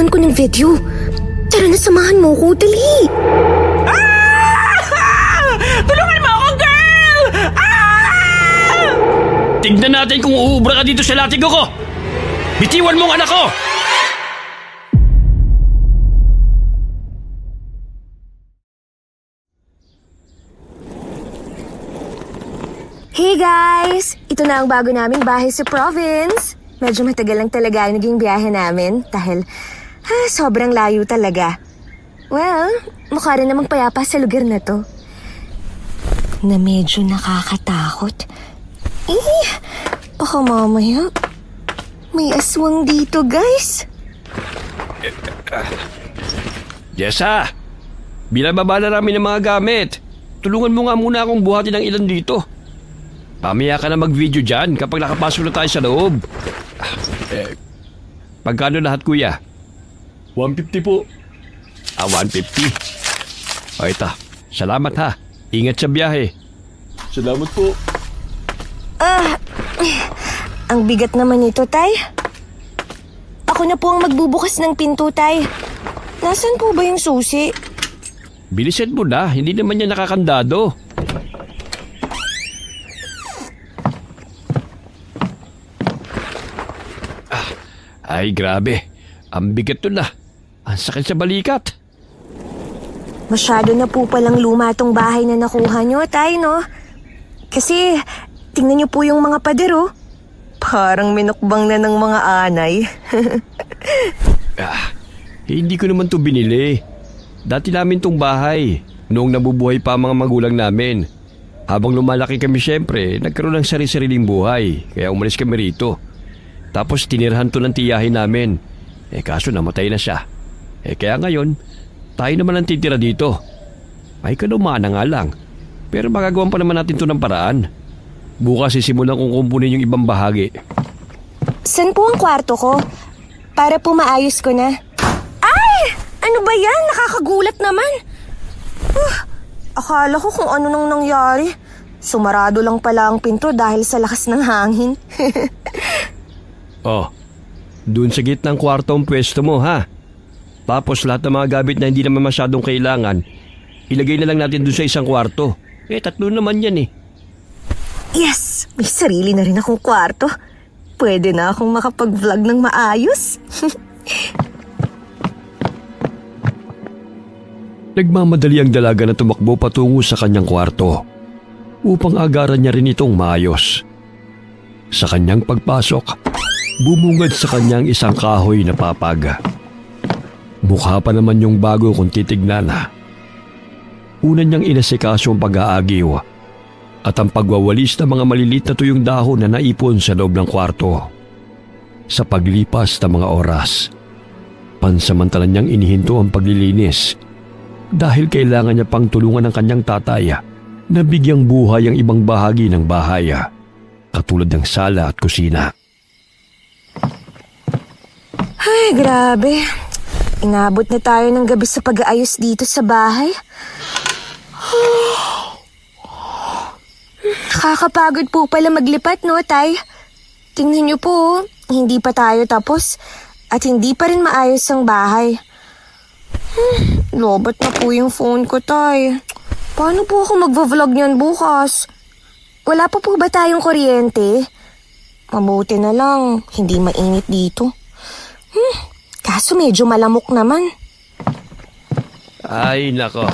ko ng video. Tara na, samahan mo ko, dali. Tulungan mo ako, girl! Tignan natin kung uubra ka dito sa latigo ko! Bitiwan mo ang anak ko! Hey guys! Ito na ang bago naming bahay sa province. Medyo matagal lang talaga ang naging biyahe namin dahil sobrang layo talaga. Well, mukha rin namang payapa sa lugar na to. Na medyo nakakatakot. Baka mamaya may aswang dito, guys. Jessa! Binababa na namin ng mga gamit. Tulungan mo nga muna akong buhatin ng ilan dito. Pamaya ka na mag-video dyan kapag nakapasok na tayo sa loob. Pagkano lahat, kuya? 150 po. 150. O ito, salamat ha. Ingat sa biyahe. Salamat po. Ang bigat naman ito, Tay. Ako na po ang magbubukas ng pinto, Tay. Nasaan po ba yung susi? Bilisan mo na, hindi naman yan nakakandado. Ay, grabe. Ang bigat to na. Ang sakit sa balikat. Masyado na po palang luma tong bahay na nakuha nyo, Tay, no? Kasi, tingnan nyo po yung mga pader, oh. Parang minukbang na ng mga anay. Hindi ko naman to binili. Dati namin tong bahay. Noong nabubuhay pa ang mga magulang namin. Habang lumalaki kami syempre, nagkaroon ng sarili-sariling buhay. Kaya umalis kami rito. Tapos tinirhan to ng tiyahin namin. Kaso namatay na siya. Kaya ngayon, tayo naman ang titira dito. May kalumana nga lang. Pero magagawan pa naman natin to ng paraan. Bukas sisimulan kong kumpunin yung ibang bahagi. Saan po ang kwarto ko? Para po maayos ko na. Ay! Ano ba yan? Nakakagulat naman. Akala ko kung ano nang nangyari. Sumarado lang pala ang pinto dahil sa lakas ng hangin. Dun sa gitnang kwarto ang pwesto mo, ha? Tapos lahat ng mga gamit na hindi naman masyadong kailangan, ilagay na lang natin dun sa isang kwarto. Tatlo naman yan eh. Yes! May sarili na rin akong kwarto. Pwede na akong makapag-vlog ng maayos. Nagmamadali ang dalaga na tumakbo patungo sa kanyang kwarto upang agaran niya rin itong maayos. Sa kanyang pagpasok, bumungad sa kanyang isang kahoy na papag. Mukha pa naman yung bago kung titignan. Una niyang inasikaso ang pag-aagiw at ang pagwawalis ng mga malilit na tuyong dahon na naipon sa loob ng kwarto. Sa paglipas ng mga oras, pansamantalan niyang inihinto ang paglilinis dahil kailangan niya pang tulungan ng kanyang tatay na bigyang buhay ang ibang bahagi ng bahay, katulad ng sala at kusina. Ay, grabe. Inabot na tayo ng gabi sa pag-aayos dito sa bahay. Nakakapagod po pala maglipat, no, Tay? Tingnan niyo po, hindi pa tayo tapos at hindi pa rin maayos ang bahay. Lobat na po yung phone ko, Tay. Paano po ako magvo-vlog niyan bukas? Wala pa po ba tayong kuryente? Mabuti na lang, hindi mainit dito. Kaso medyo malamok naman. Ay, nako.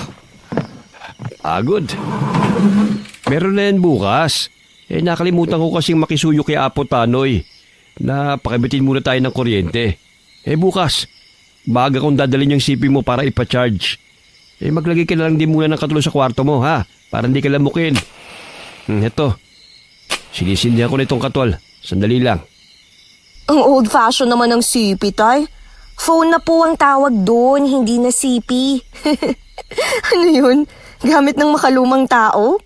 Pagod. Meron na yan bukas. Nakalimutan ko kasing makisuyo kay Apo Tanoy na pakibitin muna tayo ng kuryente. Bukas, baga kong dadalhin yung CP mo para ipa-charge. Maglagay ka na lang din muna ng katulo sa kwarto mo, ha? Para hindi ka lamukin. Eto, sinisindihan ko na itong katol. Sandali lang. Ang old-fashioned naman ng CP, Tay. Phone na po ang tawag doon, hindi na CP. Ano yun? Gamit ng makalumang tao?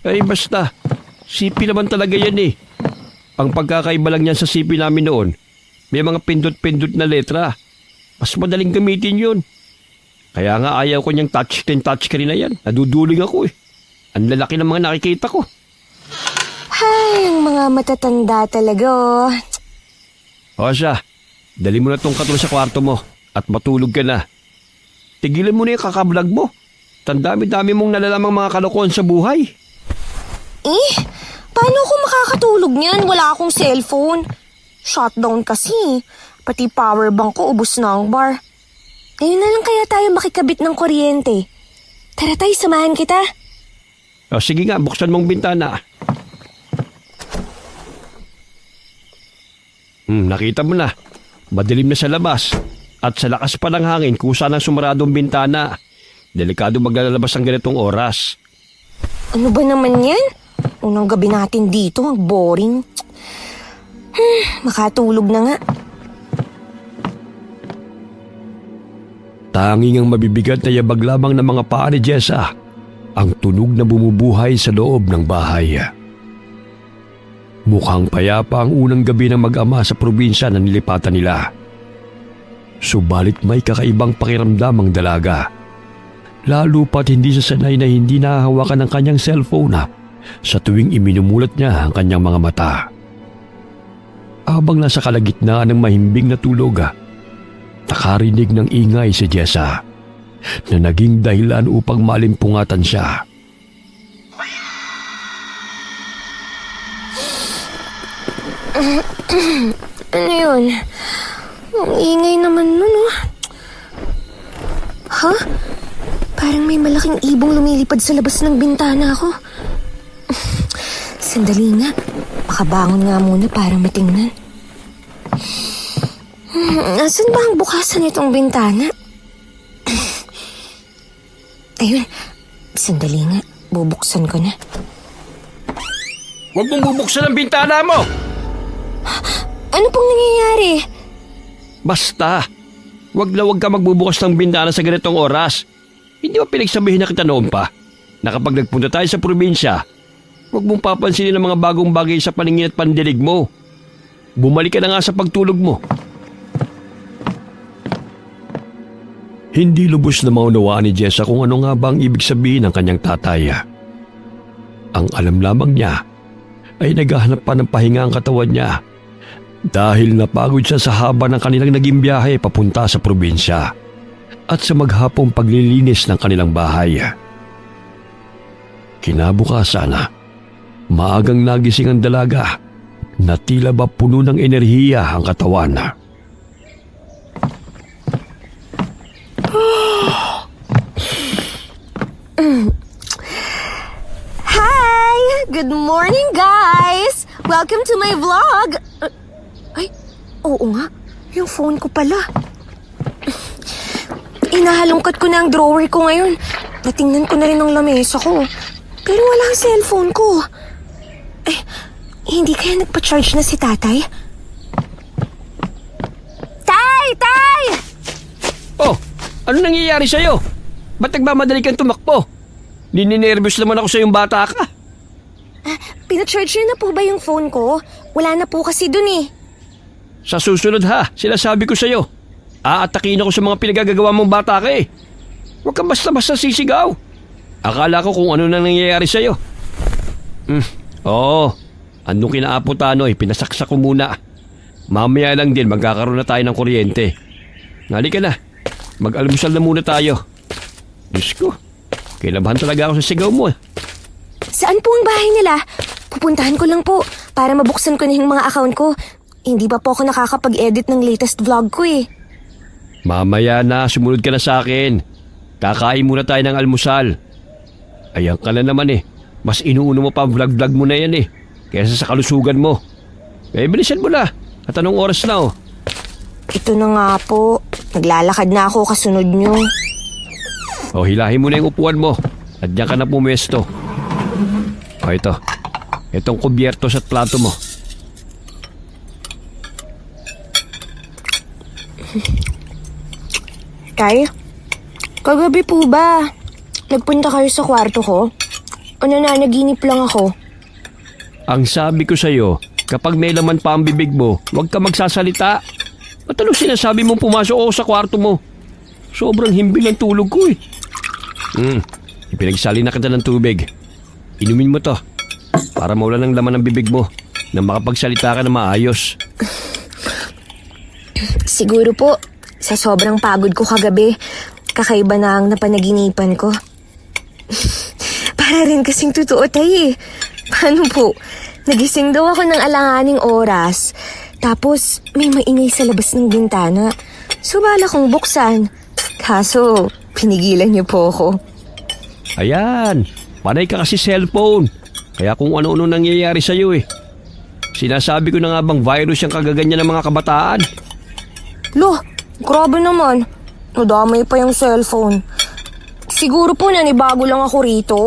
Basta. CP naman talaga yan eh. Ang pagkakaiba lang yan sa CP namin noon, may mga pindot-pindot na letra. Mas madaling gamitin yun. Kaya nga ayaw ko niyang touchscreen na yan. Naduduling ako eh. Ang lalaki ng mga nakikita ko. Ay, ang mga matatanda talaga, oh. O siya, Dali mo na tong katul sa kwarto mo at matulog ka na. Tigilan mo na yung kakablog mo. Tandami-dami mong nalalamang mga kalokohan sa buhay. Eh, paano ako makakatulog niyan? Wala akong cellphone. Shutdown kasi. Pati power bank ko ubos na ang bar. Ngayon na lang kaya tayo makikabit ng kuryente. Tara tayo, samahan kita. O sige nga, buksan mong bintana. Nakita mo na. Madilim na sa labas. At sa lakas pa ng hangin kusa ng sumaradong bintana. Delikado maglalabas ang ganitong oras. Ano ba naman yan? Unang gabi natin dito, ang boring. Makatulog na nga. Tanging ang mabibigat na yabag lamang ng mga paa ni Jessa ang tunog na bumubuhay sa loob ng bahay. Mukhang payapa ang unang gabi ng mag-ama sa probinsya na nilipatan nila. Subalit may kakaibang pakiramdam ang dalaga. Lalo pat hindi siya sanay na hindi nahahawakan ng kanyang cellphone sa tuwing iminumulat niya ang kanyang mga mata. Habang nasa kalagitnaan ng mahimbing na tulog, nakarinig ng ingay si Jessa na naging dahilan upang malimpungatan siya. Ano yun? Ang ingay naman nun, oh. Ha? Parang may malaking ibong lumilipad sa labas ng bintana ko. Sandali nga. Makabangon nga muna para matingnan. Asan ba ang bukasan nitong bintana? Ayun. Sandali nga. Bubuksan ko na. Huwag mong bubuksan ang bintana mo! Ano pong nangyayari? Basta, huwag ka magbubukas ng bintana sa ganitong oras. Hindi ba pinagsabihin na kita noon pa na kapag nagpunta tayo sa probinsya, huwag mong papansinin ang mga bagong bagay sa paningin at pandinig mo. Bumalik ka na nga sa pagtulog mo. Hindi lubos na maunawaan ni Jessa kung ano nga ba ang ibig sabihin ng kanyang tatay. Ang alam lamang niya ay naghahanap pa ng pahinga ang katawan niya dahil napagod siya sa haba ng kanilang naging biyahe papunta sa probinsya at sa maghapong paglilinis ng kanilang bahay. Kinabukasan, maagang nagising ang dalaga na tila ba puno ng enerhiya ang katawan. Hi! Good morning, guys! Welcome to my vlog! Ay, oo nga. Yung phone ko pala. Inahalungkat ko na ang drawer ko ngayon. Natingnan ko na rin ang lamesa ko. Pero wala ang cellphone ko. Ay, hindi kaya nagpa-charge na si tatay? Tay! Tay! Oh, ano nangyayari sa'yo? Ba't nagmamadali kang tumakbo? Nininervyos naman ako sa yung bata ka. Pina-charge niyo na po ba yung phone ko? Wala na po kasi dun eh. Sa susunod ha, sinasabi ko sa'yo. Aatakin ako sa mga pinagagagawa mong bata ka eh. Huwag kang basta-basta sisigaw. Akala ko kung ano na nangyayari sa'yo. Oo, anong kinaaputan pinasaksak ko muna. Mamaya lang din magkakaroon na tayo ng kuryente. Halika na, mag-almusal na muna tayo. Diyos ko, kailabahan talaga ako sa sigaw mo. Saan po ang bahay nila? Pupuntahan ko lang po para mabuksan ko na yung mga account ko. Hindi pa po ako nakakapag-edit ng latest vlog ko eh. Mamaya na, sumunod ka na sa akin. Kakain muna tayo ng almusal. Ayan ka na naman eh. Mas inuuno mo pa ang vlog-vlog mo na yan eh. Kaysa sa kalusugan mo. Bilisan mo na. At anong oras na Ito na nga po. Naglalakad na ako kasunod nyo. Hilahin mo na yung upuan mo. At diyan ka na pumwesto. Ito. Itong kubyertos at plato mo. Tay, kagabi po ba nagpunta kayo sa kwarto ko? O nananaginip lang ako? Ang sabi ko sa'yo, kapag may laman pa ang bibig mo, huwag ka magsasalita. Ba't anong sinasabi mong pumasok ako sa kwarto mo? Sobrang himbing ang tulog ko eh. Ipinagsali na kita ng tubig. Inumin mo to para mawala ng laman ng bibig mo na makapagsalita ka na maayos. Siguro po, sa sobrang pagod ko kagabi, kakaiba na ang napanaginipan ko. Para rin kasing totoo tayo eh. Paano po? Nagising daw ako ng alanganing oras. Tapos may maingay sa labas ng bintana. Subala kong buksan. Kaso, pinigilan niyo po ako. Ayan, panay ka kasi cellphone. Kaya kung ano-ano nangyayari sa'yo eh. Sinasabi ko na nga bang virus yung kagaganyan ng mga kabataan? Loh, grabe naman. Nadamay pa yung cellphone. Siguro po nanibago lang ako rito.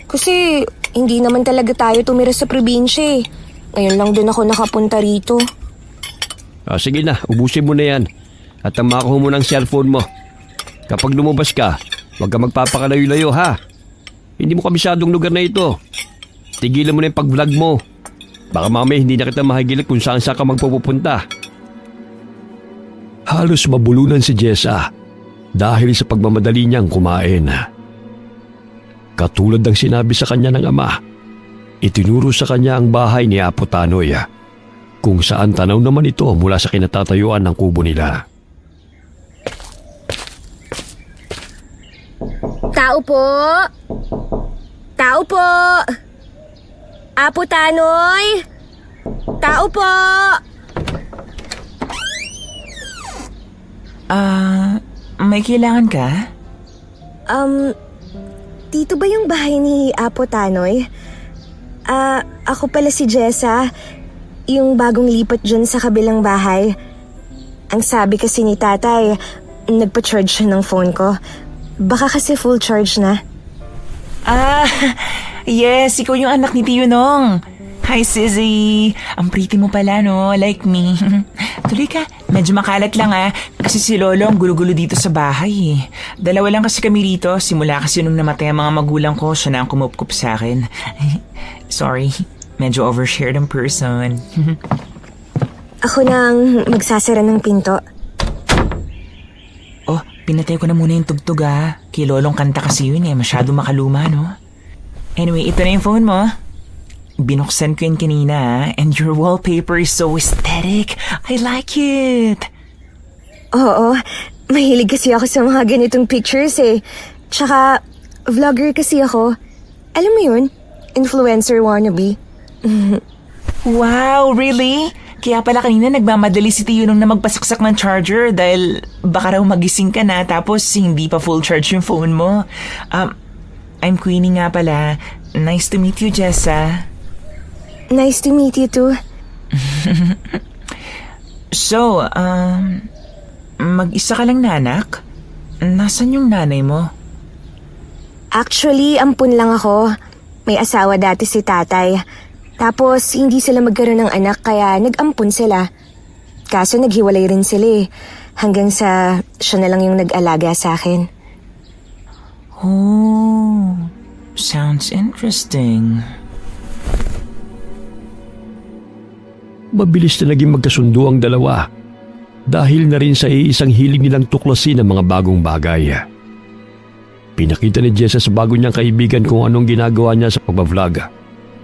Kasi hindi naman talaga tayo tumira sa probinsya eh. Ngayon lang din ako nakapunta rito. Sige na, ubusin mo na yan. At tamakuha mo ng cellphone mo. Kapag lumabas ka, huwag ka magpapakalayo-layo ha. Hindi mo kabisadong lugar na ito. Tigilan mo na yung pag-vlog mo. Baka mamaya hindi na kita mahigilit kung saan ka magpupunta. Halos mabulunan si Jessa dahil sa pagmamadali niyang kumain. Katulad ng sinabi sa kanya ng ama, itinuro sa kanya ang bahay ni Apo Tanoy, kung saan tanaw naman ito mula sa kinatatayuan ng kubo nila. Tao po! Tao po! Apo Tanoy! Tao po! May kailangan ka? Dito ba yung bahay ni Apo Tanoy? Ako pala si Jessa, yung bagong lipat dyan sa kabilang bahay. Ang sabi kasi ni tatay, nagpa-charge siya ng phone ko. Baka kasi full charge na. Yes, ikaw yung anak ni Tio Nong. Hi, Sizzy. Ang pretty mo pala, no? Like me. Tuloy ka. Medyo makalat lang, Kasi si Lolo ang gulo-gulo dito sa bahay, eh. Dalawa lang kasi kami rito. Simula kasi nung namatay ang mga magulang ko, siya na ang kumupkup sa akin. Sorry. Medyo overshared ang person. Ako nang magsasara ng pinto. Oh, pinatay ko na muna yung tugtog, Kay Lolong kanta kasi yun, Masyado makaluma, no? Anyway, ito na yung phone mo. Binuksan ko yun kanina, and your wallpaper is so aesthetic. I like it. Oo, mahilig kasi ako sa mga ganitong pictures eh. Tsaka, vlogger kasi ako. Alam mo yun? Influencer wannabe. Wow, really? Kaya pala kanina nagmamadali si Tio nung na magpasaksak ng charger dahil baka raw magising ka na tapos hindi pa full charge yung phone mo. I'm Queenie nga pala. Nice to meet you, Jessa. Nice to meet you too. So, mag-isa ka lang na anak? Nasaan yung nanay mo? Actually, ampun lang ako. May asawa dati si tatay. Tapos, hindi sila magkaroon ng anak kaya nag-ampun sila. Kaso naghiwalay rin sila eh. Hanggang sa siya na lang yung nag-alaga sa akin. Oh, sounds interesting. Mabilis na naging magkasundo ang dalawa dahil na rin sa iisang hilig nilang tuklasin ang mga bagong bagay. Pinakita ni Jessa sa bago niyang kaibigan kung anong ginagawa niya sa pagbablog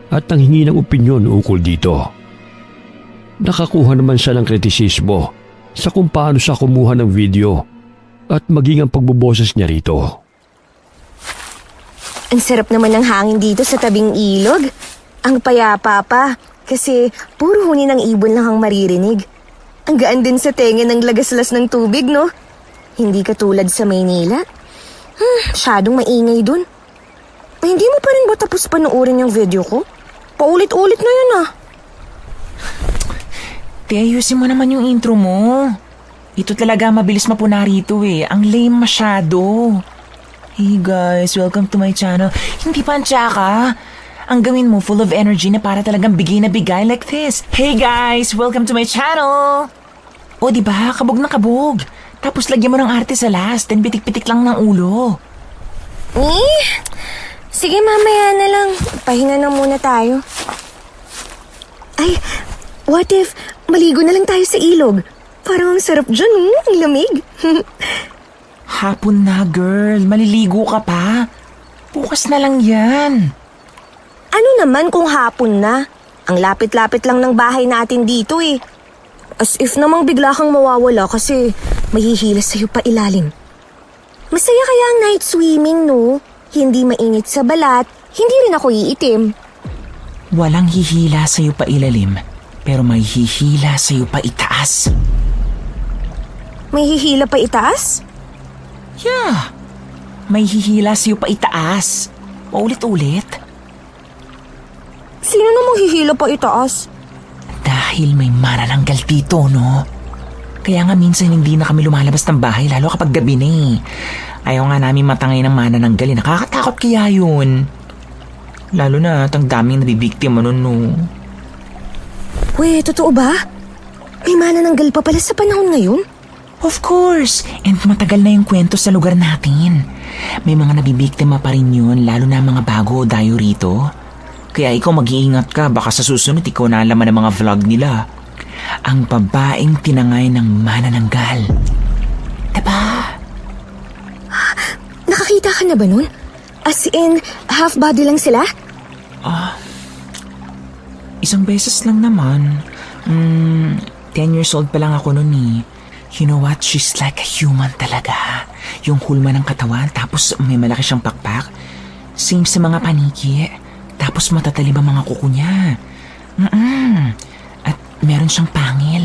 at nanghingi ng opinyon ukol dito. Nakakuha naman siya ng kritisismo sa kung paano siya kumuha ng video at maging ang pagbuboses niya rito. Ang sarap naman ng hangin dito sa tabing ilog. Ang payapa pa. Kasi puro huni ng ibon lang ang maririnig. Ang gaan din sa tenga ng lagaslas ng tubig, no? Hindi katulad sa Maynila. Masyadong maingay dun. Hindi mo pa rin ba tapos panoorin yung video ko? Paulit-ulit na yun, Te, ayusin mo naman yung intro mo. Ito talaga mabilis mapuna rito, Ang lame masyado. Hey guys, welcome to my channel. Hindi pa ang tsaka. Ang gawin mo full of energy na para talagang bigay na bigay like this. Hey guys, welcome to my channel. O diba, kabog na kabog. Tapos lagyan mo ng arte sa last, then pitik-pitik lang ng ulo. Sige, mamaya na lang. Pahinga na muna tayo. Ay, what if maligo na lang tayo sa ilog? Parang ang sarap dyan, ang lamig. Hapon na, girl. Maliligo ka pa. Bukas na lang yan. Ano naman kung hapon na? Ang lapit-lapit lang ng bahay natin dito eh. As if namang bigla kang mawawala kasi mahihila sa'yo pa ilalim. Masaya kaya ang night swimming, no? Hindi mainit sa balat, hindi rin ako iitim. Walang hihila sa'yo pa ilalim, pero may hihila sa'yo pa itaas. May hihila pa itaas? Yeah, may hihila sa'yo pa itaas. Paulit-ulit. Sino namang hihila pa itaas? Dahil may manananggal dito, no? Kaya nga minsan hindi na kami lumalabas ng bahay, lalo kapag gabi na eh. Ayaw nga namin matangay ng manananggal, eh. Nakakatakot kaya yun. Lalo na at ang daming nabibiktima nun, no? Weh, totoo ba? May manananggal pa pala sa panahon ngayon? Of course! And matagal na yung kwento sa lugar natin. May mga nabibiktima pa rin yun, lalo na mga bago o dayo rito. Kaya ikaw mag-iingat ka, baka sa susunod ikaw na alaman ng mga vlog nila. Ang babaeng tinangay ng manananggal. Diba? Nakakita ka na ba nun? As in, half body lang sila? Isang beses lang naman. 10 years old pa lang ako nun eh. You know what? She's like a human talaga. Yung hulma ng katawan, tapos may malaki siyang pakpak. Same sa mga paniki. Tapos matatalim ang mga kuko niya. At meron siyang pangil.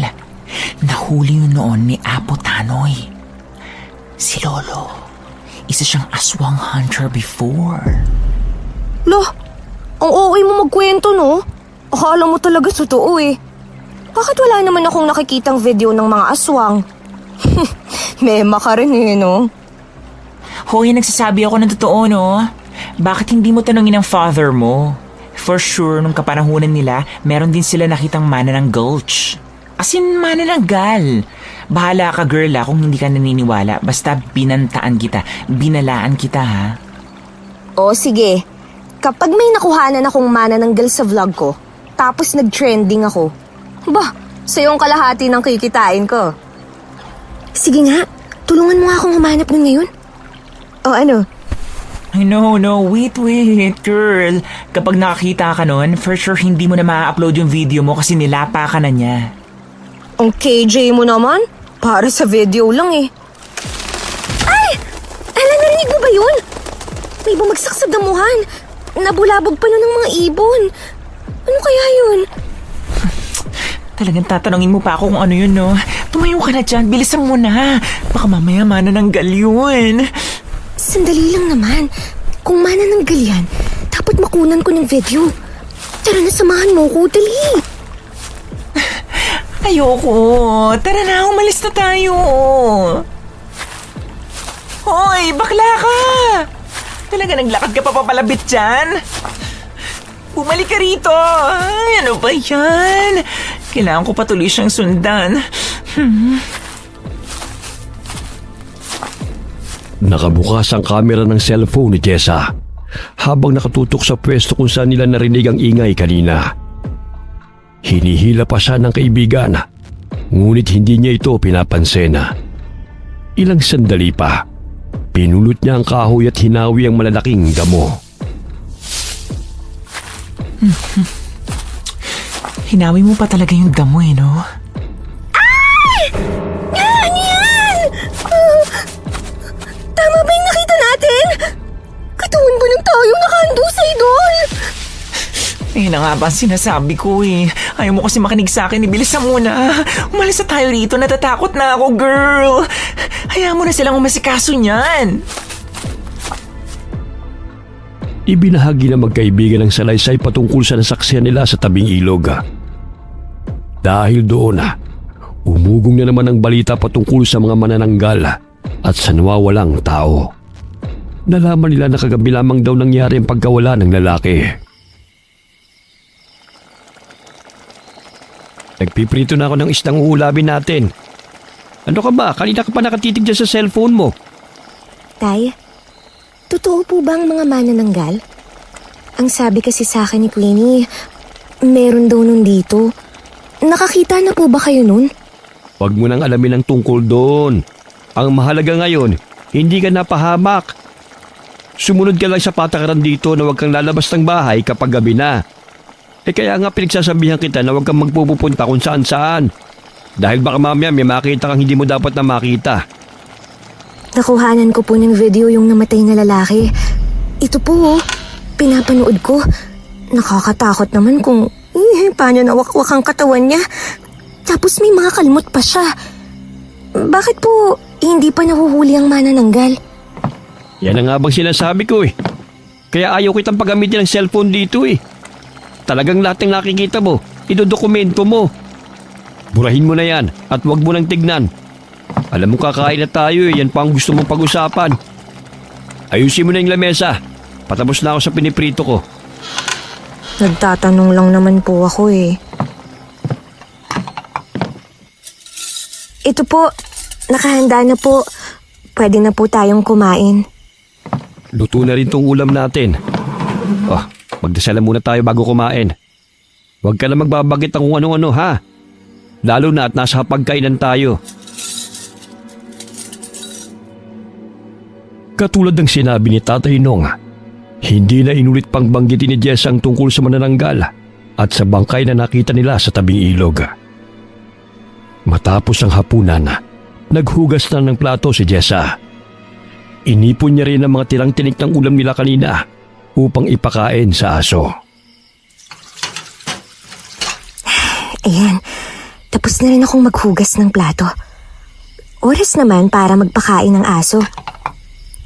Nahuli yun noon ni Apo Tanoy. Si Lolo. Isa siyang aswang hunter before. Loh, ang OA mo magkwento, no? Akala mo talaga totoo eh. Bakit wala naman akong nakikitang video ng mga aswang? Mema ka rin eh, no? Hoy, nagsasabi ako ng totoo, no? Bakit hindi mo tanungin ang father mo? For sure, nung kapanahunan nila, meron din sila nakitang mana ng gulch. As in, mana ng gal. Bahala ka, girl, kung hindi ka naniniwala. Basta binantaan kita, binalaan kita, ha? O sige, kapag may nakuhanan akong manananggal sa vlog ko, tapos nag-trending ako, bah, sa'yo ang kalahati ng kikitain ko. Sige nga, tulungan mo nga akong humanap nun ngayon. O ano? Ay, no, wait, girl. Kapag nakakita ka nun, for sure hindi mo na ma-upload yung video mo kasi nilapa ka na niya. Ang KJ mo naman? Para sa video lang eh. Ay! Ala, narinig mo ba yun? May bumagsak sa damuhan. Nabulabog pa nun ng mga ibon. Ano kaya yun? Talagang tatanungin mo pa ako kung ano yun, no? Tumayo ka na dyan, bilisan mo na. Baka mamaya manananggal yun. Sandali lang naman. Kung manananggal yan, dapat makunan ko ng video. Tara na, samahan mo ko, dali. Ayoko. Tara na, umalis na tayo. Hoy, bakla ka. Talaga naglakad ka pa papalabit dyan? Bumalik ka rito. Ay, ano ba yan? Kailangan ko patuloy siyang sundan. Nakabukas ang kamera ng cellphone ni Jessa habang nakatutok sa pwesto kung saan nila narinig ang ingay kanina. Hinihila pa siya ng kaibigan, ngunit hindi niya ito pinapansin. Ilang sandali pa, pinulot niya ang kahoy at hinawi ang malalaking damo. Hinawi mo pa talaga yung damo eh, no? Ano yan? Tama ba yung nakita natin? Katawan ba ng tayong nakahandusay doon? Eh na nga ba ang sinasabi ko eh. Ayaw mo kasi makinig sa akin, ibilisan mo na. Umalis na tayo rito, natatakot na ako, girl. Hayaan mo na silang umasikaso niyan. Ibinahagi na magkaibigan ng salaysay patungkol sa nasaksihan nila sa tabing ilog. Dahil doon, umugong na naman ang balita patungkol sa mga manananggal at sa nawawalang tao. Nalaman nila na kagabi lamang daw nangyari ang pagkawala ng lalaki. Nagpiprito na ako ng isdang uulabin natin. Ano ka ba? Kanina ka pa nakatitig dyan sa cellphone mo. Tay, totoo po ba ang mga manananggal? Ang sabi kasi sa akin ni Queenie, meron daw nun dito. Nakakita na po ba kayo nun? Huwag mo nang alamin ang tungkol doon. Ang mahalaga ngayon, hindi ka napahamak. Sumunod ka lang sa patakaran dito na huwag kang lalabas ng bahay kapag gabi na. Kaya nga pinagsasabihan kita na huwag kang magpupunta kung saan-saan. Dahil baka mamaya may makita kang hindi mo dapat na makita. Nakuhanan ko po ng video yung namatay na lalaki. Ito po, pinapanood ko. Nakakatakot naman kung paano nawakwak ang katawan niya. Tapos may mga kalmot pa siya. Bakit po hindi pa nahuhuli ang manananggal? Yan ang nga bang sinasabi ko eh. Kaya ayaw kitang paggamitin ng cellphone dito eh. Talagang lahat ng nakikita mo, idodokumento mo. Burahin mo na yan at huwag mo nang tignan. Alam mo kakain na tayo eh, yan pa ang gusto mong pag-usapan. Ayusin mo na yung lamesa. Patapos na ako sa piniprito ko. Nagtatanong lang naman po ako eh. Ito po, nakahanda na po. Pwede na po tayong kumain. Luto na rin tong ulam natin. Magdasal muna tayo bago kumain. Huwag ka na magbabagit ng kung ano-ano ha. Lalo na at nasa pagkainan tayo. Katulad ng sinabi ni Tatay Nong, hindi na inulit pang banggitin ni Jess ang tungkol sa manananggal at sa bangkay na nakita nila sa tabing ilog. Matapos ang hapunan, naghugas na ng plato si Jessa. Inipon niya rin ang mga tirang tinik ng ulam nila kanina upang ipakain sa aso. Ayan, tapos na rin akong maghugas ng plato. Oras naman para magpakain ng aso.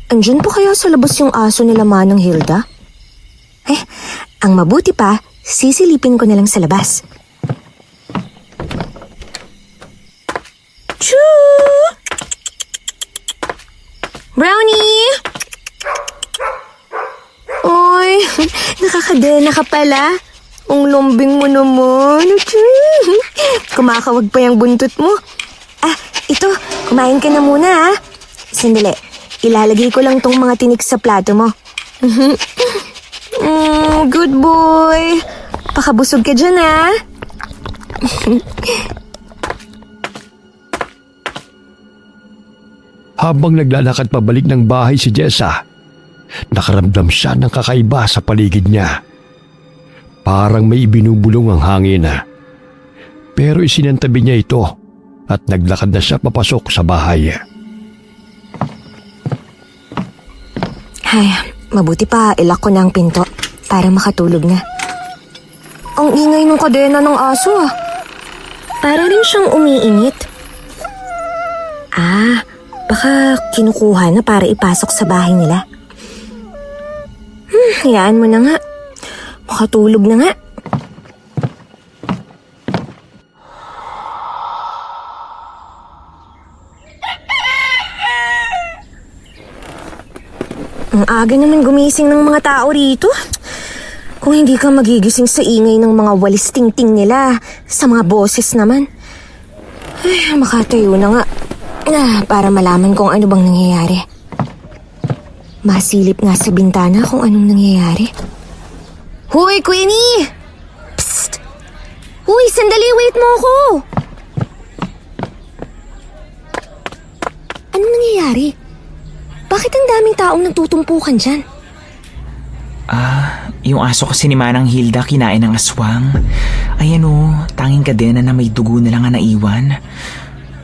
Andyan po kaya sa labas yung aso nila Manang Hilda? Ang mabuti pa, sisilipin ko na lang sa labas. Choo! Brownie! Oy, nakakadena ka pala. Ang lombing mo naman. Kumakawag pa yung buntot mo. Ito, kumain ka na muna Sandali, ilalagay ko lang tong mga tinik sa plato mo. Good boy. Pakabusog ka dyan Habang naglalakad pabalik ng bahay si Jessa, nakaramdam siya ng kakaiba sa paligid niya. Parang may ibinubulong ang hangin. Pero isinantabi niya ito at naglakad na siya papasok sa bahay. Ay, mabuti pa ilak ko na ang pinto para makatulog na. Ang ingay ng kadena ng aso Para rin siyang umiinit. Baka kinukuha na para ipasok sa bahay nila. Hayaan mo na nga. Makatulog na nga. Ang aga naman gumising ng mga tao rito. Kung hindi ka magigising sa ingay ng mga walis ting-ting nila, sa mga boses naman. Makatayo na nga. Para malaman kung ano bang nangyayari. Masilip nga sa bintana kung anong nangyayari. Hoy, Queenie! Psst! Hoy, sandali, wait mo ako! Anong nangyayari? Bakit ang daming taong nagtutumpukan dyan? Yung aso kasi ni Manang Hilda kinain ng aswang. Ayan tanging kadena na may dugo na lang ang naiwan.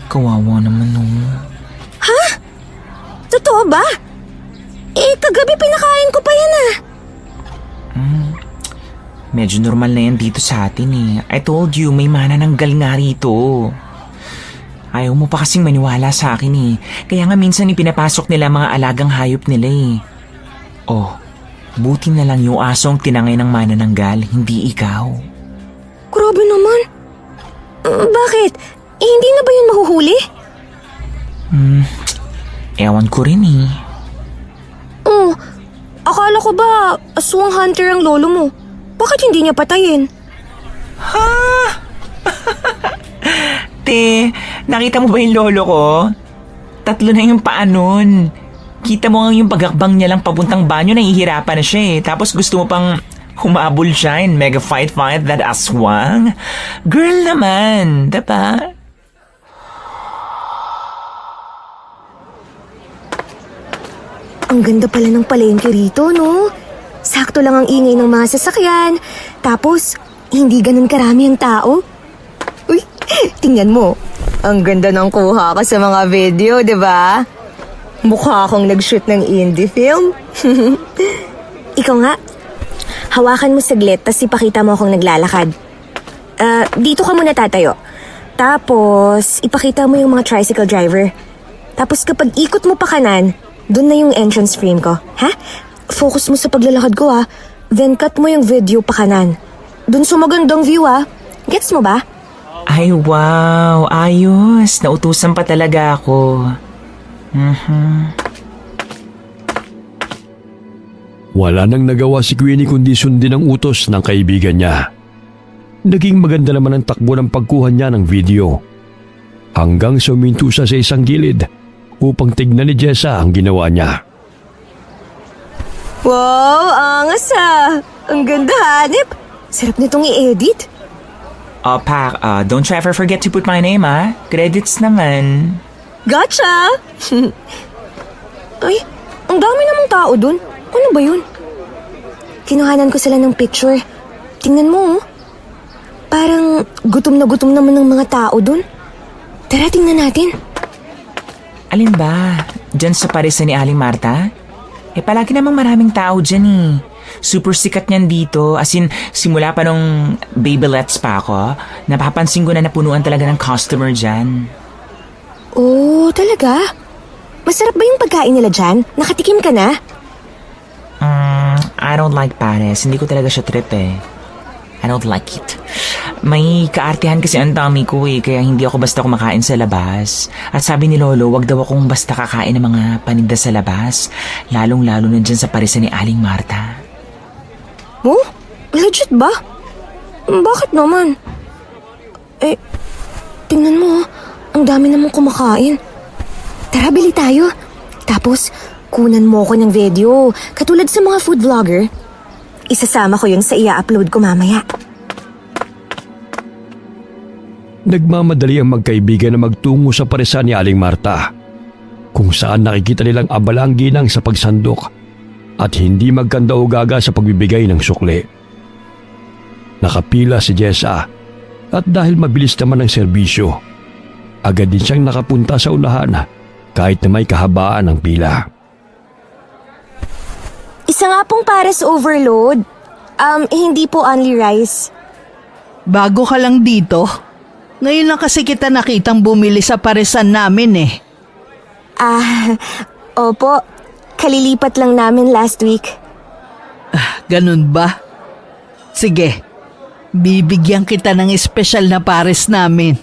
Kawawa naman Ha? Totoo ba? Kagabi pinakain ko pa yan Medyo normal na yan dito sa atin I told you, may manananggal nga rito. Ayaw mo pa kasing maniwala sa akin Kaya nga minsan ipinapasok nila mga alagang hayop nila buti na lang yung asong tinangay ng manananggal, hindi ikaw. Grabe naman. Bakit? Hindi na ba yun mahuhuli? Ewan ko rin Akala ko ba aswang hunter ang lolo mo? Bakit hindi niya patayin? Te, nakita mo ba yung lolo ko? 3 na yung paa nun. Kita mo nga yung pagakbang niya lang papuntang banyo, nahihirapan na siya Tapos gusto mo pang humabol siya and mega fight that aswang? Girl naman, diba? Ang ganda pala ng palengke rito, no? Sakto lang ang ingay ng mga sasakyan. Tapos, hindi ganun karami ang tao. Uy, tingnan mo. Ang ganda ng kuha ko sa mga video, di ba? Mukha akong nag-shoot ng indie film. Ikaw nga, hawakan mo saglit tas ipakita mo akong naglalakad. Dito ka muna tatayo. Tapos, ipakita mo yung mga tricycle driver. Tapos kapag ikot mo pa kanan, dun na yung entrance frame ko. Ha? Focus mo sa paglalakad ko Then cut mo yung video pa kanan. Dun sa magandang view Gets mo ba? Ay, wow. Ayos. Nautusan pa talaga ako. Wala nang nagawa si Queenie kundi sundin ang utos ng kaibigan niya. Naging maganda naman ang takbo ng pagkuha niya ng video. Hanggang suminto siya sa isang gilid upang tignan ni Jessa ang ginawa niya. Wow, angas Ang ganda hanip. Sarap nitong i-edit. Pak, don't you ever forget to put my name, Credits naman. Gotcha! Ay, ang dami namang tao dun. Ano ba yun? Kinuhanan ko sila ng picture. Tingnan mo, Parang gutom naman ng mga tao dun. Tara, tingnan natin. Alin ba? Diyan sa parisan ni Aling Marta? Palagi namang maraming tao dyan Super sikat niyan dito. As in, simula pa nung babylets pa ako, napapansin ko na napunuan talaga ng customer dyan. Oh, talaga? Masarap ba yung pagkain nila dyan? Nakatikim ka na? I don't like pares. Hindi ko talaga siya trip I don't like it. May kaartehan kasi ang dami ko kaya hindi ako basta kumakain sa labas. At sabi ni Lolo, wag daw akong basta kakain ng mga paninda sa labas. Lalong-lalo na dyan sa parisan ni Aling Marta. Oh? Legit ba? Bakit naman? Tingnan mo, ang dami namang kumakain. Tara, bili tayo. Tapos, kunan mo ko ng video, katulad sa mga food vlogger. Isasama ko yun sa i-upload ko mamaya. Nagmamadali ang magkaibigan na magtungo sa parisan ni Aling Marta, kung saan nakikita nilang abala ang ginang sa pagsandok at hindi magkanda-ugaga sa pagbibigay ng sukli. Nakapila si Jessa at dahil mabilis naman ang serbisyo, agad din siyang nakapunta sa unahan kahit na may kahabaan ng pila. Isa nga pong pares overload. Hindi po only rice. Bago ka lang dito? Ngayon lang kasi kita nakitang bumili sa paresan namin Opo. Kalilipat lang namin last week. Ganun ba? Sige, bibigyan kita ng espesyal na pares namin.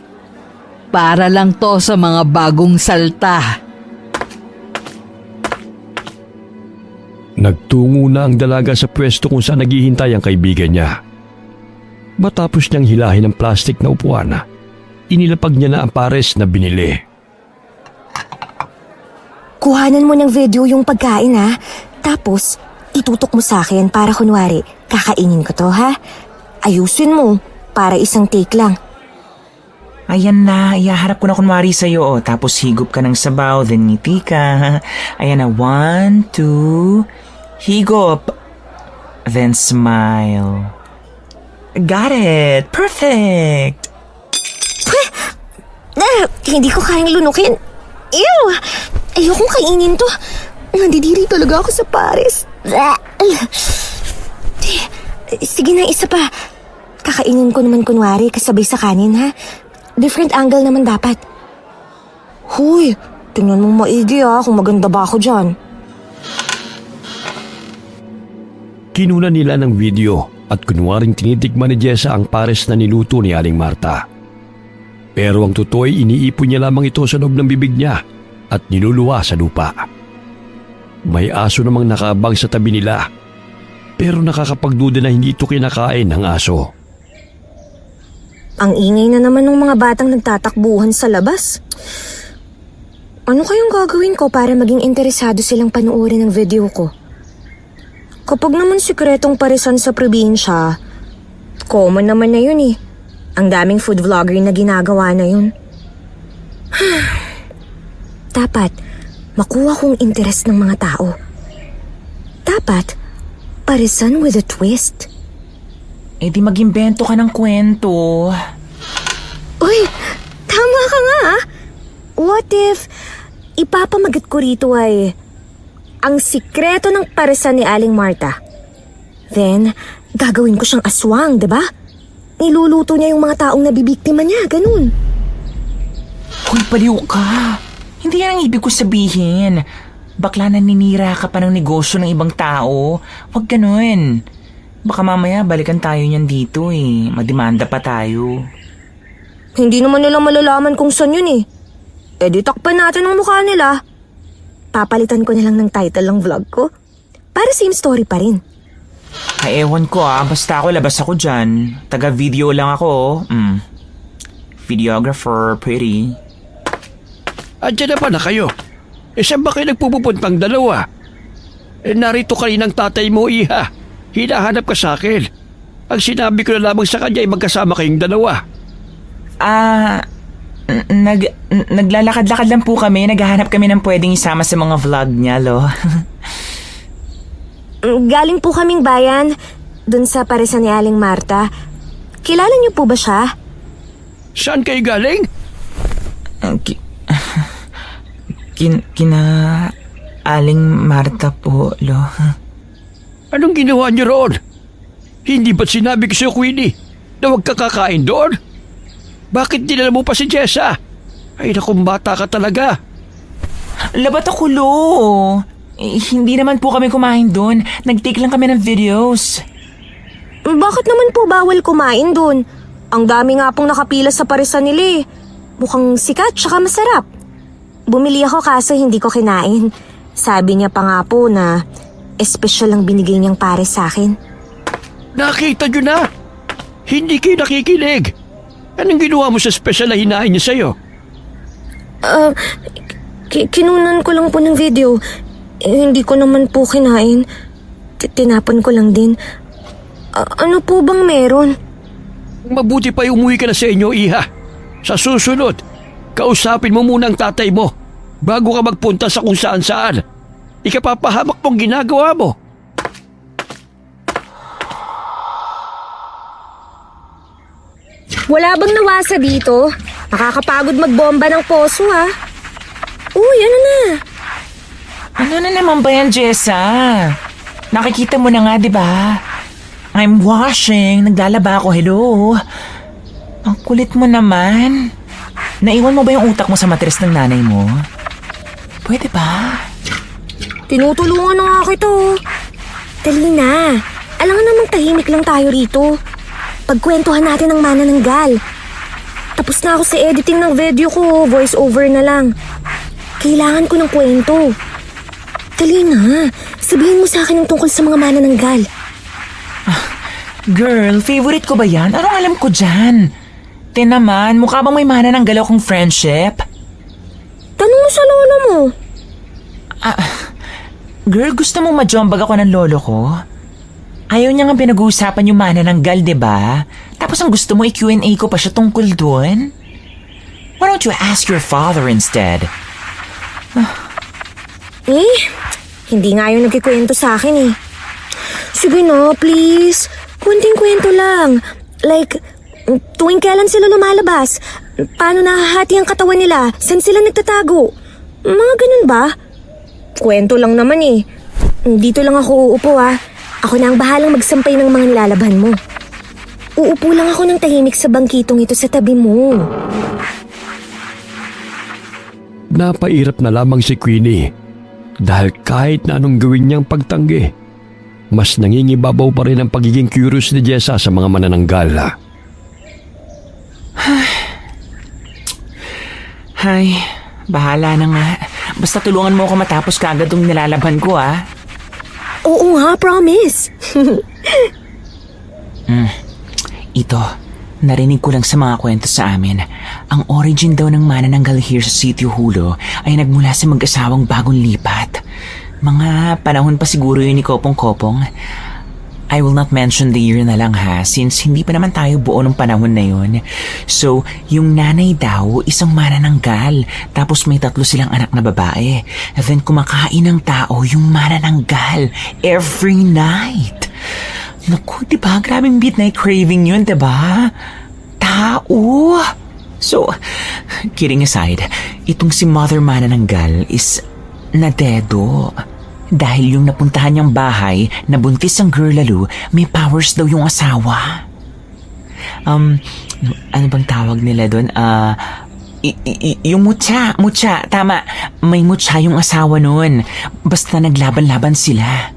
Para lang to sa mga bagong salta. Nagtungo na ang dalaga sa pwesto kung saan naghihintay ang kaibigan niya. Matapos niyang hilahin ang plastik na upuan, inilapag niya na ang pares na binili. Kuhanan mo ng video yung pagkain Tapos, itutok mo sa akin para kunwari, kakainin ko to Ayusin mo, para isang take lang. Ayan na, ihaharap ko na kunwari sa'yo Tapos higop ka ng sabaw, then ngiti ka. Ayan na, 1, 2... Higop. Then smile. Got it! Perfect! Hindi ko kayang lunukin. Ew! Ayokong kainin to. Nandidiri talaga ako sa pares. Sige na, isa pa. Kakainin ko naman kunwari kasabay sa kanin Different angle naman dapat. Huy, tingnan mo maigi kung maganda ba ako dyan. Kinunan nila ng video at kunwaring tinitikman ni Jessa ang pares na niluto ni Aling Marta. Pero ang totoo ay iniipon niya lamang ito sa loob ng bibig niya at niluluwa sa lupa. May aso namang nakaabang sa tabi nila, pero nakakapagduda na hindi ito kinakain ng aso. Ang ingay na naman ng mga batang nagtatakbuhan sa labas. Ano kayang gagawin ko para maging interesado silang panuorin ng video ko? Kapag naman sikretong parisan sa probinsya, common naman na yun Ang daming food vlogger na ginagawa na yun. Dapat, makuha kong interest ng mga tao. Dapat, parisan with a twist. Di mag-imbento ka ng kwento. Uy, tama Tama ka nga. What if ipapamagat ko rito ay ang sikreto ng paresan ni Aling Marta? Then, gagawin ko siyang aswang, diba? Niluluto niya yung mga taong nabibiktima niya, ganun. Hoy, baliw ka. Hindi yan ang ibig ko sabihin. Bakla naninira ka pa ng negosyo ng ibang tao. Huwag ganun. Baka mamaya balikan tayo niyan dito eh. Madimanda pa tayo. Hindi naman nila malalaman kung saan yun eh. E di takpan natin ang mukha nila. Papalitan ko na lang ng title ng vlog ko. Para same story pa rin. Ay, ewan ko basta ako labas ako dyan. Taga-video lang ako. Videographer, pretty. Andiyan na ba na kayo? Saan ba kayo nagpupupuntang dalawa? Narito kaninang tatay mo, Iha. Hinahanap ka sa akin. Ang sinabi ko na lamang sa kanya ay magkasama kayong dalawa. Naglalakad-lakad lang po kami. Naghahanap kami ng pwedeng isama sa mga vlog niya, lo. Galing po kaming bayan, dun sa paresan ni Aling Marta. Kilala niyo po ba siya? Saan kayo galing? Kina Aling Marta po, lo. Anong ginawa niyo roon? Hindi ba't sinabi ko sa'yo, Queenie, na huwag ka kakain doon? Bakit dinala mo pa si Jessa? Ay nakong bata ka talaga. Labat ako, lo. Hindi naman po kami kumain doon. Nag-take lang kami ng videos. Bakit naman po bawal kumain dun? Ang dami nga pong nakapila sa paresan nila eh. Mukhang sikat tsaka masarap. Bumili ako kaso hindi ko kinain. Sabi niya pa nga po na espesyal ang binigay niyang pares sa akin. Nakita niyo na? Hindi kayo nakikinig. Anong ginawa mo sa special na hinain niya sa'yo? Kinunan ko lang po ng video. Hindi ko naman po kinain. Tinapon ko lang din. Ano po bang meron? Mabuti pa umuwi ka na sa inyo, Iha. Sa susunod, kausapin mo muna ang tatay mo bago ka magpunta sa kung saan-saan. Ikapapahamak mong ginagawa mo. Wala bang nawasa dito? Nakakapagod magbomba ng poso ha. Uy, ano na? Ano na naman ba yan, Jessa? Nakikita mo na nga, di ba? I'm washing. Naglalaba ako. Hello? Ang kulit mo naman. Naiwan mo ba yung utak mo sa matres ng nanay mo? Pwede ba? Tinutulungan na nga kita. Dali na. Alangan namang tahimik lang tayo rito. Pagkwentuhan natin ang manananggal. Tapos na ako sa editing ng video ko. Voice over na lang. Kailangan ko ng kwento. Dali na. Sabihin mo sa akin ang tungkol sa mga manananggal. Girl, favorite ko ba yan? Anong alam ko dyan? Naman, mukha bang may manananggal akong friendship? Tanong mo sa lolo mo. Girl, gusto mong majombag ako ng lolo ko? Ayaw niya nga pinag-uusapan yung manananggal, diba? Tapos ang gusto mo i-Q&A ko pa siya tungkol doon? Why don't you ask your father instead? Hindi nga yung nagkikwento sa akin eh. Sige na, please. Kunting kwento lang. Like, tuwing kailan sila lumalabas? Paano nahahati ang katawan nila? Saan sila nagtatago? Mga ganun ba? Kwento lang naman eh. Dito lang ako uupo ah. Ako na ang bahalang magsampay ng mga nilalaban mo. Uupo lang ako ng tahimik sa bangkitong ito sa tabi mo. Napairap na lamang si Queenie dahil kahit na anong gawin niyang pagtanggi, mas nangingibabaw pa rin ang pagiging curious ni Jessa sa mga manananggal. Hay, bahala na nga. Basta tulungan mo ako matapos kaagad yung nilalaban ko Oo nga, promise. Ito, narinig ko lang sa mga kwento sa amin. Ang origin daw ng manananggal here sa Sitio Hulo ay nagmula sa mag-asawang bagong lipat. Mga panahon pa siguro yun ni Kopong-Kopong. I will not mention the year na lang since hindi pa naman tayo buo ng panahon na yun. So, yung nanay daw isang manananggal tapos may 3 silang anak na babae. And then kumakain ng tao yung manananggal every night. Naku, diba? Grabing midnight craving yun, diba? Tao. So, kidding aside, itong si Mother Manananggal is nadedo. Dahil yung napuntahan niyang bahay na buntis ang girl lalo, may powers daw yung asawa. Ano bang tawag nila doon? Yung mutya, tama. May mutya yung asawa nun. Basta naglaban-laban sila.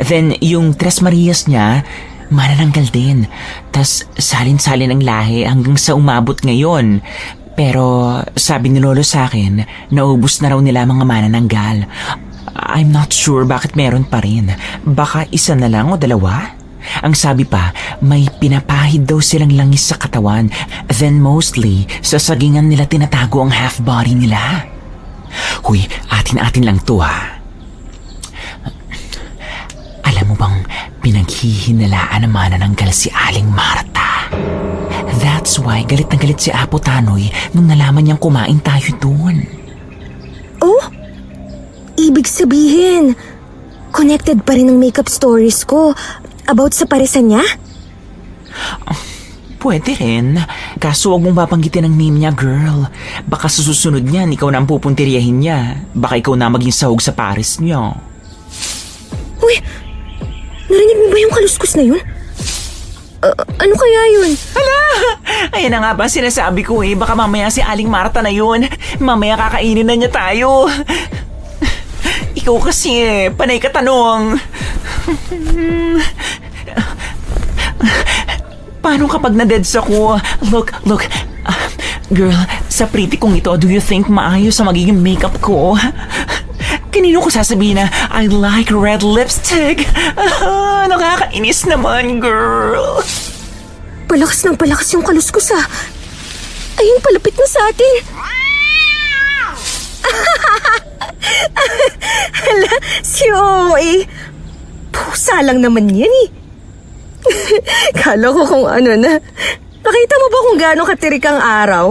Then, yung Tres Marias niya, manananggal din. Tas salin-salin ang lahi hanggang sa umabot ngayon. Pero sabi ni Lolo sa akin, naubos na raw nila mga manananggal. I'm not sure bakit meron pa rin. Baka isa na lang o dalawa? Ang sabi pa, may pinapahid daw silang langis sa katawan. Then mostly, sa sagingan nila tinatago ang half-body nila. Huy, atin-atin lang to ha. Alam mo bang pinaghihinalaan ng manananggal si Aling Marta? That's why galit na galit si Apo Tanoy nung nalaman niyang kumain tayo doon. Oh? Ibig sabihin, connected pa rin ang makeup stories ko about sa paresan niya? Pwede rin. Kaso huwag mong babanggitin ang name niya, girl. Baka sa susunod niyan, ikaw na ang pupuntiryahin niya. Baka ikaw na maging sahog sa pares niya. Uy, narinig mo ba yung kaluskos na yun? Ano kaya yun? Hala! Ayan na nga ba sinasabi ko eh. Baka mamaya si Aling Marta na yun. Mamaya kakainin na niya tayo. Ikaw kasi panay ka tanong. Paano kapag na-deads ako? Look. Girl, sa pretty kong ito, do you think maayos sa magiging makeup ko? Kanino ko sasabihin na, I like red lipstick? Nakakainis naman, girl. Palakas ng palakas yung kaluskos ah. Ayun, palapit na sa atin. Hala, si OA. Pusa lang naman yan eh. Kala ko kung ano na. Nakita mo ba kung gaano katirik ang araw?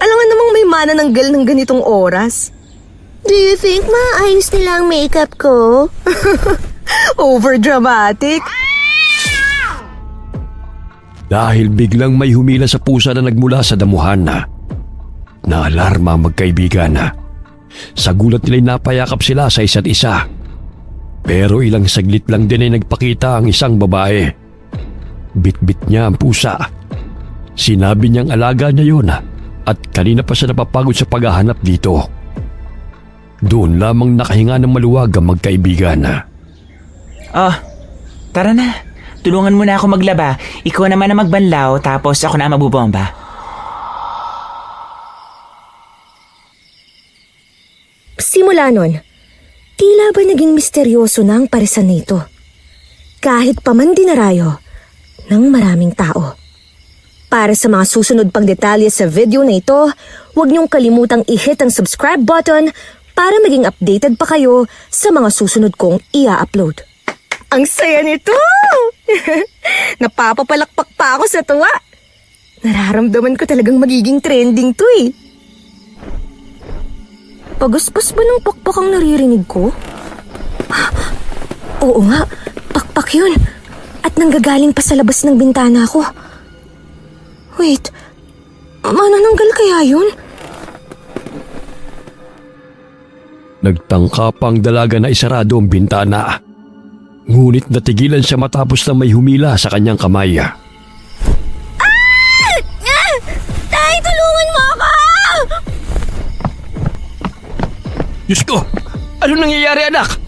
Alam nga namang may manananggal ng ganitong oras. Do you think maayos nila ang makeup ko? Overdramatic. Dahil biglang may humila sa pusa na nagmula sa damuhan na. Naalarma ang magkaibigan na. Sa gulat nila'y napayakap sila sa isa't isa. Pero ilang saglit lang din ay nagpakita ang isang babae. Bit-bit niya ang pusa. Sinabi niyang alaga niya yun at kanina pa siya napapagod sa paghahanap dito. Doon lamang nakahinga ng maluwag ang magkaibigan na. Tara na. Tulungan mo na ako maglaba. Ikaw naman na magbanlaw tapos ako na magbubomba. Simula nun, tila ba naging misteryoso na ang paresan nito? Kahit pa man dinarayo ng maraming tao. Para sa mga susunod pang detalye sa video na ito, huwag niyong kalimutang i-hit ang subscribe button para maging updated pa kayo sa mga susunod kong ia-upload. Ang saya nito! Napapapalakpak pa ako sa tuwa. Nararamdaman ko talagang magiging trending to eh. Pagaspas ba ng pakpak ang naririnig ko? Oo nga, pakpak yun. At nanggagaling pa sa labas ng bintana ko. Wait, manananggal kaya yun? Nagtangka pang dalaga na isarado ang bintana. Ngunit natigilan siya matapos na may humila sa kanyang kamay. Tay, tulungan mo ako! Diyos ko! Ano nangyayari, anak?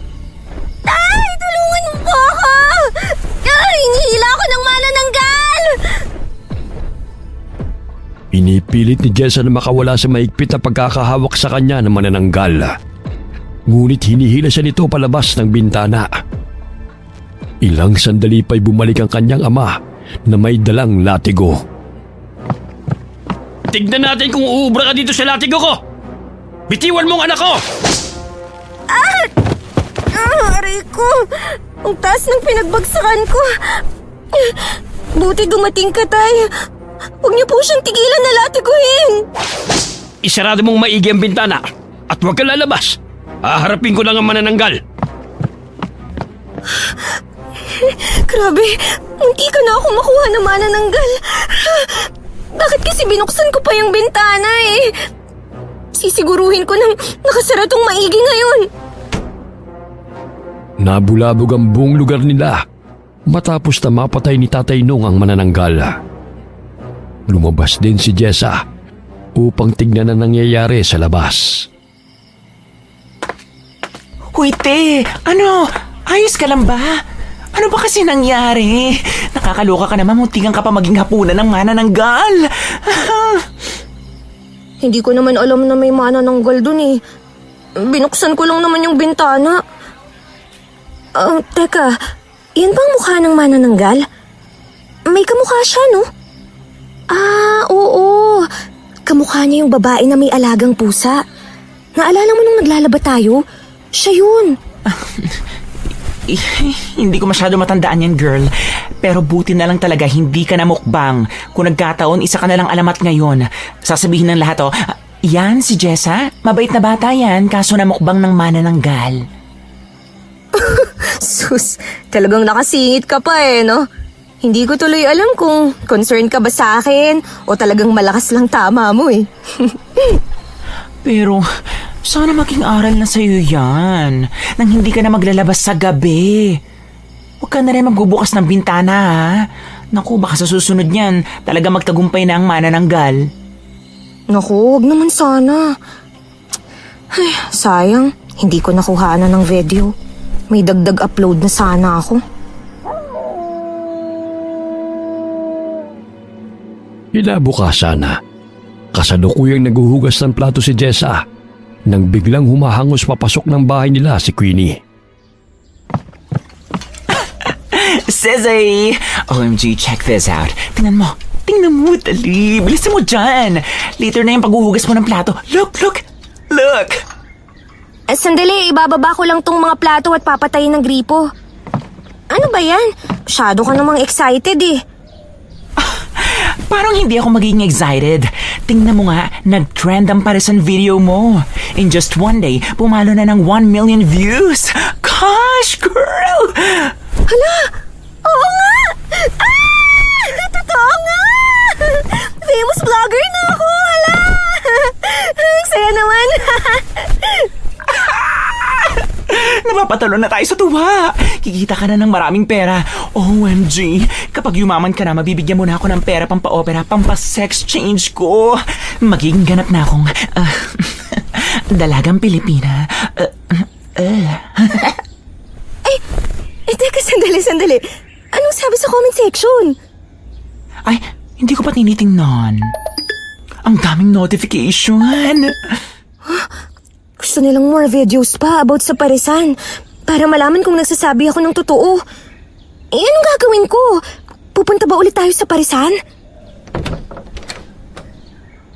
Tay, tulungan mo po ako! Hinihila ako ng manananggal! Pinipilit ni Jessa na makawala sa mahigpit na pagkakahawak sa kanya ng manananggal. Ngunit hinihila siya nito palabas ng bintana. Ilang sandali pa'y bumalik ang kanyang ama na may dalang latigo. Tignan natin kung uubra ka dito sa latigo ko! Bitiwan mong anak ko! Aray ko! Ang taas ng pinagbagsakan ko! Buti dumating ka, Tay. Huwag niyo po siyang tigilan na latiguhin! Isarado mong maigi ang bintana at huwag ka lalabas. Haharapin ko lang ang manananggal. Grabe, munti ka na ako makuha ng manananggal. Bakit kasi kasi binuksan ko pa yung bintana eh. Sisiguruhin ko nang nakasara tong maigi ngayon. Nabulabog ang buong lugar nila matapos na mapatay ni Tatay Nung ang manananggal. Lumabas din si Jessa upang tignan ang nangyayari sa labas. Hoy, te! Ano? Ayos ka lang ba? Ano ba kasi nangyari? Nakakaloka ka naman, muntikan ka pa maging hapunan ng manananggal. Hindi ko naman alam na may manananggal dun eh. Binuksan ko lang naman yung bintana. Teka, yan bang mukha ng manananggal? May kamukha siya, no? Oo. Kamukha niya yung babae na may alagang pusa. Naalala mo nung naglalaba tayo? Siya yun. Hindi ko masyado matandaan yan, girl. Pero buti na lang talaga hindi ka na mukbang. Kung nagkataon, isa ka na lang alamat ngayon. Sasabihin ng lahat, yan si Jessa. Mabait na bata yan, kaso na mukbang ng manananggal. Sus, talagang nakasingit ka pa eh, no? Hindi ko tuloy alam kung concerned ka ba sa akin o talagang malakas lang tama mo eh. Pero sana maging aral na sa'yo yan. Nang hindi ka na maglalabas sa gabi. Huwag ka na rin magbubukas ng bintana, ha? Naku, baka sa susunod niyan, talaga magtagumpay na ang manananggal. Naku, wag naman sana. Ay, sayang, hindi ko nakuhanan ng video. May dagdag upload na sana ako. Kinabukasan na, kasalukuyang naguhugas ng plato si Jessa nang biglang humahangos papasok ng bahay nila si Queenie. Sezay! OMG, check this out. Tingnan mo, dali. Bilisan mo dyan. Later na yung paghuhugas mo ng plato. Look! Sandali, ibababa ko lang tong mga plato at papatayin ng gripo. Ano ba yan? Masyado ka namang excited eh. Parang hindi ako magiging excited. Tingnan mo nga, nag-trend ang Parisan video mo. In just one day, pumalo na ng 1 million views. Gosh, girl! Hala! Oo nga! Totoo nga! Famous vlogger na ako! Hala! Ang saya naman! Napapatalo na tayo sa tuwa. Kikita ka na ng maraming pera. OMG, kapag yumaman ka na, mabibigyan mo na ako ng pera pampa-opera, pampa-sex change ko. Magiging ganap na akong dalagang Pilipina. Teka, sandali. Anong sabi sa comment section? Ay, hindi ko pa tinitingnan. Ang daming notification. Gusto nilang more videos pa about sa Parisan para malaman kung nagsasabi ako ng totoo. Anong gagawin ko? Pupunta ba ulit tayo sa Parisan?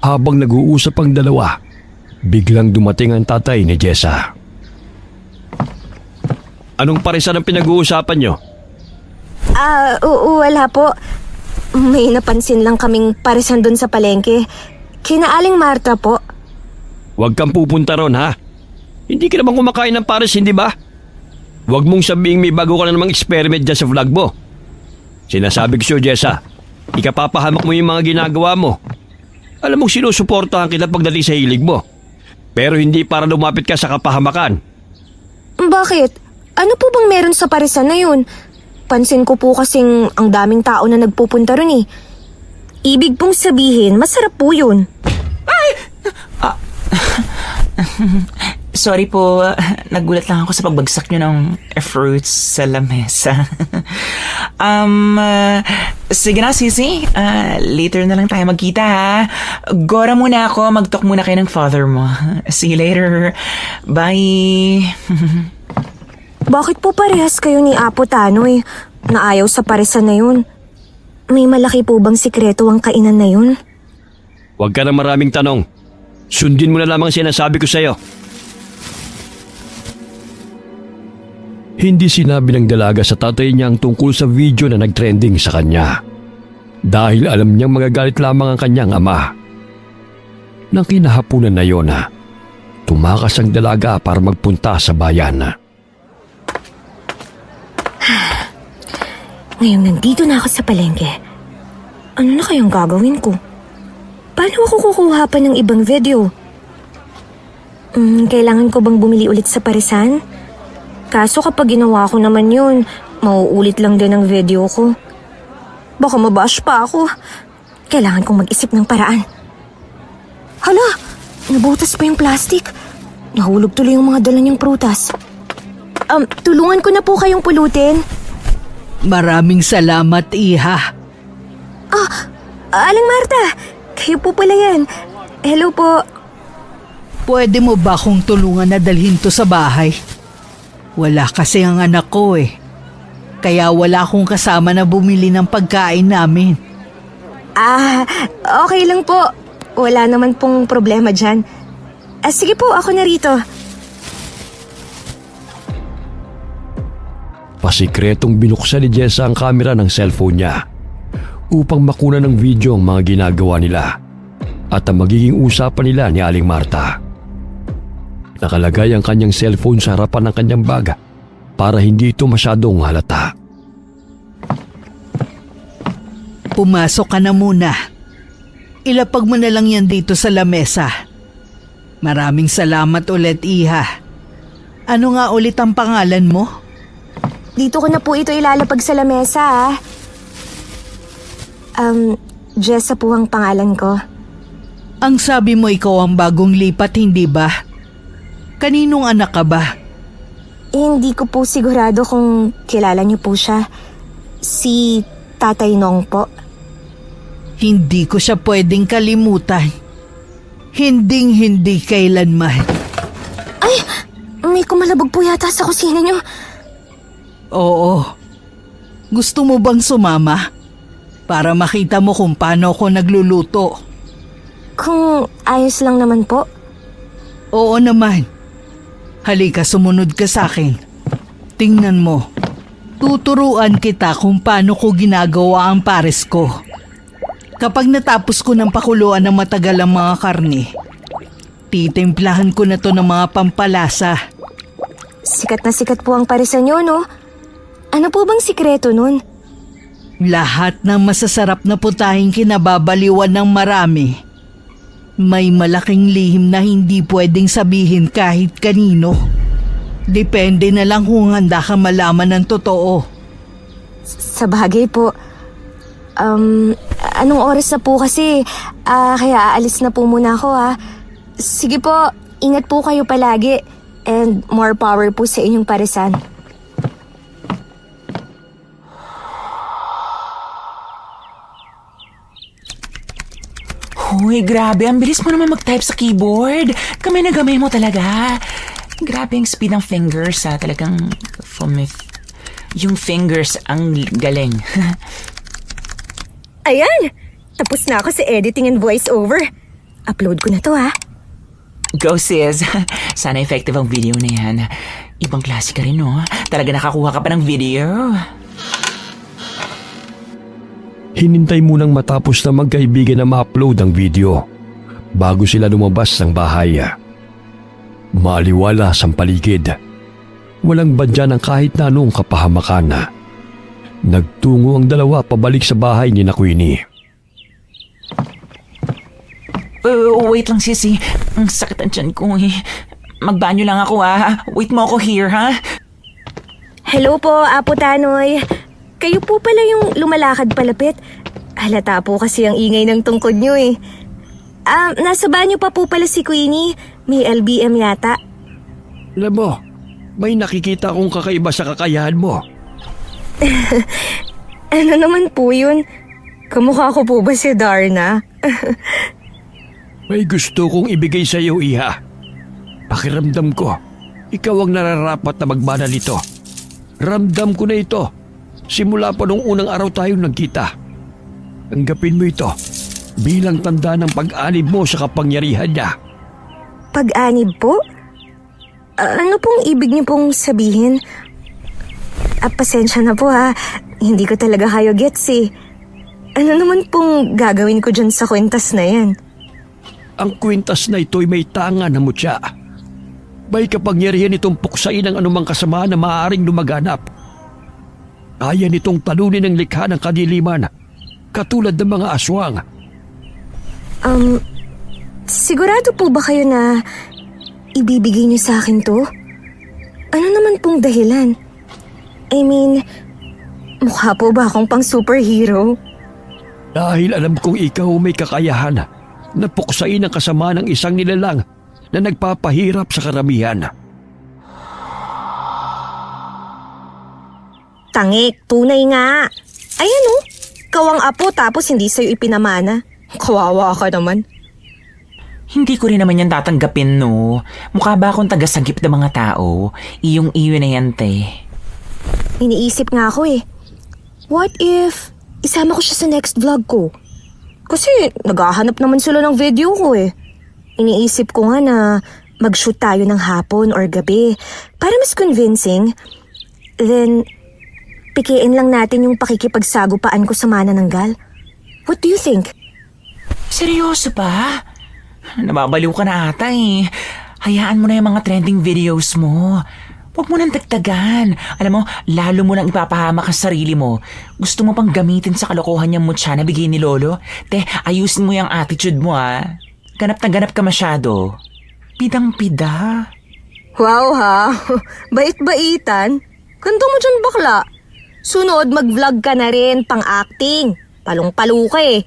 Habang nag-uusap ang dalawa, biglang dumating ang tatay ni Jessa. Anong parisan ang pinag-uusapan nyo? Wala po. May napansin lang kaming Parisan doon sa palengke. Kina Aling Marta po. Huwag kang pupunta ron, ha? Hindi ka naman kumakain ng pares, hindi ba? Huwag mong sabihing may bago ka na namang experiment dyan sa vlog mo. Sinasabi ko sa'yo, Jessa, ikapapahamak mo yung mga ginagawa mo. Alam mong sinusuportahan kita pagdating sa hilig mo. Pero hindi para lumapit ka sa kapahamakan. Bakit? Ano po bang meron sa Parisan na yun? Pansin ko po kasing ang daming tao na nagpupunta ron eh. Ibig pong sabihin, masarap po yun. Sorry po, nagulat lang ako sa pagbagsak nyo ng fruits sa lamesa. Sige na, Sisi. Later na lang tayo magkita, ha? Gora muna ako, mag-talk muna kayo ng father mo. See you later. Bye. Bakit po parehas kayo ni Apo Tanoy na ayaw sa Parisan na yun? May malaki po bang sikreto ang kainan na yun? Huwag ka na maraming tanong. Sundin mo na lamang sinasabi ko sa'yo. Hindi sinabi ng dalaga sa tatay niya ang tungkol sa video na nagtrending sa kanya. Dahil alam niyang magagalit lamang ang kanyang ama. Nang kinahapunan na yon, tumakas ang dalaga para magpunta sa bayan. Ngayong nandito na ako sa palengke, ano na kayang gagawin ko? paano ako kukuha pa ng ibang video? Kailangan ko bang bumili ulit sa paresan? Kaso kapag ginawa ko naman yun, mauulit lang din ang video ko. Baka mabash pa ako. Kailangan kong mag-isip ng paraan. Hala! Nabutas pa yung plastic. Nahulog tuloy yung mga dala niyang prutas. Tulungan ko na po kayong pulutin. Maraming salamat, Iha. Aling Marta, kayo po pala yan. Hello po. Pwede mo ba akong tulungan na dalhin to sa bahay? Wala kasi ang anak ko eh. Kaya wala akong kasama na bumili ng pagkain namin. Okay lang po. Wala naman pong problema dyan. Sige po, ako na rito. Pasikretong binuksan ni Jessa ang kamera ng cellphone niya upang makuna ng video ang mga ginagawa nila at ang magiging usapan nila ni Aling Marta. Nakalagay ang kanyang cellphone sa harapan ng kanyang bag para hindi ito masyadong halata. Pumasok ka na muna. Ilapag mo na lang yan dito sa lamesa. Maraming salamat ulit, Iha. Ano nga ulit ang pangalan mo? Dito ko na po ito ilalapag sa lamesa, ah. Jessa po ang pangalan ko. Ang sabi mo ikaw ang bagong lipat, hindi ba? Kaninong anak ka ba? Hindi ko po sigurado kung kilala niyo po siya. Si Tatay Nong po. Hindi ko siya pwedeng kalimutan. Hinding-hindi kailanman. Ay! May kumalabog po yata sa kusina niyo. Oo. Gusto mo bang sumama? Para makita mo kung paano ako nagluluto. Kung ayos lang naman po. Oo naman. Halika, sumunod ka sa akin. Tingnan mo. Tuturuan kita kung paano ko ginagawa ang pares ko. Kapag natapos ko ng pakuluan ng matagal ang mga karne, titimplahan ko na to ng mga pampalasa. Sikat na sikat po ang parisan niyo, no? Ano po bang sikreto nun? Lahat ng masasarap na putahing kinababaliwan ng marami. May malaking lihim na hindi pwedeng sabihin kahit kanino. Depende na lang kung handa ka malaman ng totoo. Sa bagay po. Anong oras na po kasi? Kaya aalis na po muna ako, ha? Sige po, ingat po kayo palagi. And more power po sa inyong parisan. Uy, grabe. Ang bilis mo naman mag-type sa keyboard. Kamay na gamay mo talaga. Grabe ang speed ng fingers, ha. Talagang yung fingers ang galing. Ayan! Tapos na ako sa editing and voiceover. Upload ko na to, ha? Go, sis. Sana effective ang video na yan. Ibang klase ka rin, no? Talaga nakakuha ka pa ng video. Hinintay munang matapos na magkaibigan na ma-upload ang video bago sila lumabas ng bahay. Maaliwala sa paligid. Walang badya ng kahit na anong kapahamakan. Nagtungo ang dalawa pabalik sa bahay ni Queenie. Wait lang, sisi. Ang sakit ang tiyan ko, eh. Magbanyo lang ako, ha? Wait mo ako here, ha? Hello po, Apo Tanoy. Kayo po pala yung lumalakad palapit. Halata po kasi ang ingay ng tungkod nyo, eh. Nasa banyo pa po pala si Queenie. May LBM yata. Alam mo, may nakikita akong kakaiba sa kakayahan mo. Ano naman po yun? Kamukha ko po ba si Darna? May gusto kong ibigay sa iyo, Iha. Pakiramdam ko, ikaw ang nararapat na magmana nito. Ramdam ko na ito. Simula pa nung unang araw tayo nagkita. Tanggapin mo ito bilang tanda ng pag-anib mo sa kapangyarihan niya. Pag-anib po? Ano pong ibig niyo pong sabihin? Pasensya na po, ha. Hindi ko talaga kayo gets, eh. Ano naman pong gagawin ko dyan sa kwintas na yan? Ang kwintas na ito'y may tanga na mutya. May kapangyarihan itong puksain ang anumang kasamaan na maaaring lumaganap. Kaya nitong talunin ang likha ng kadiliman, katulad ng mga aswang. Sigurado po ba kayo na ibibigay niyo sa akin to? Ano naman pong dahilan? I mean, mukha po ba akong pang superhero? Dahil alam kong ikaw may kakayahan na puksain ang kasama ng isang nilalang na nagpapahirap sa karamihan. Tangik, tunay nga. Ayan oh, kawang apo tapos hindi sa'yo ipinamana. Kawawa ka naman. Hindi ko rin naman yan tatanggapin, no? Mukha ba akong tagasagip ng mga tao? Iyong-iyo na yan, te. Iniisip nga ako eh. What if isama ko siya sa next vlog ko? Kasi naghahanap naman sila ng video ko eh. Iniisip ko nga na mag-shoot tayo ng hapon or gabi para mas convincing. Then, pikiin lang natin yung pakikipagsagupaan ko sa manananggal. What do you think? Seryoso pa? Nababaliw ka na ata eh. Hayaan mo na yung mga trending videos mo. Huwag mo nang dagdagan. Alam mo, lalo mo nang ipapahamak ang sarili mo. Gusto mo pang gamitin sa kalokohan niyang mutya na bigay ni Lolo? Te, ayusin mo yung attitude mo ah. Ganap na ganap ka masyado. Pidang-pida. Wow ha, bait-baitan. Ganda mo dyan bakla. Sunod, mag-vlog ka na rin, pang-acting. Palong-palo ka eh.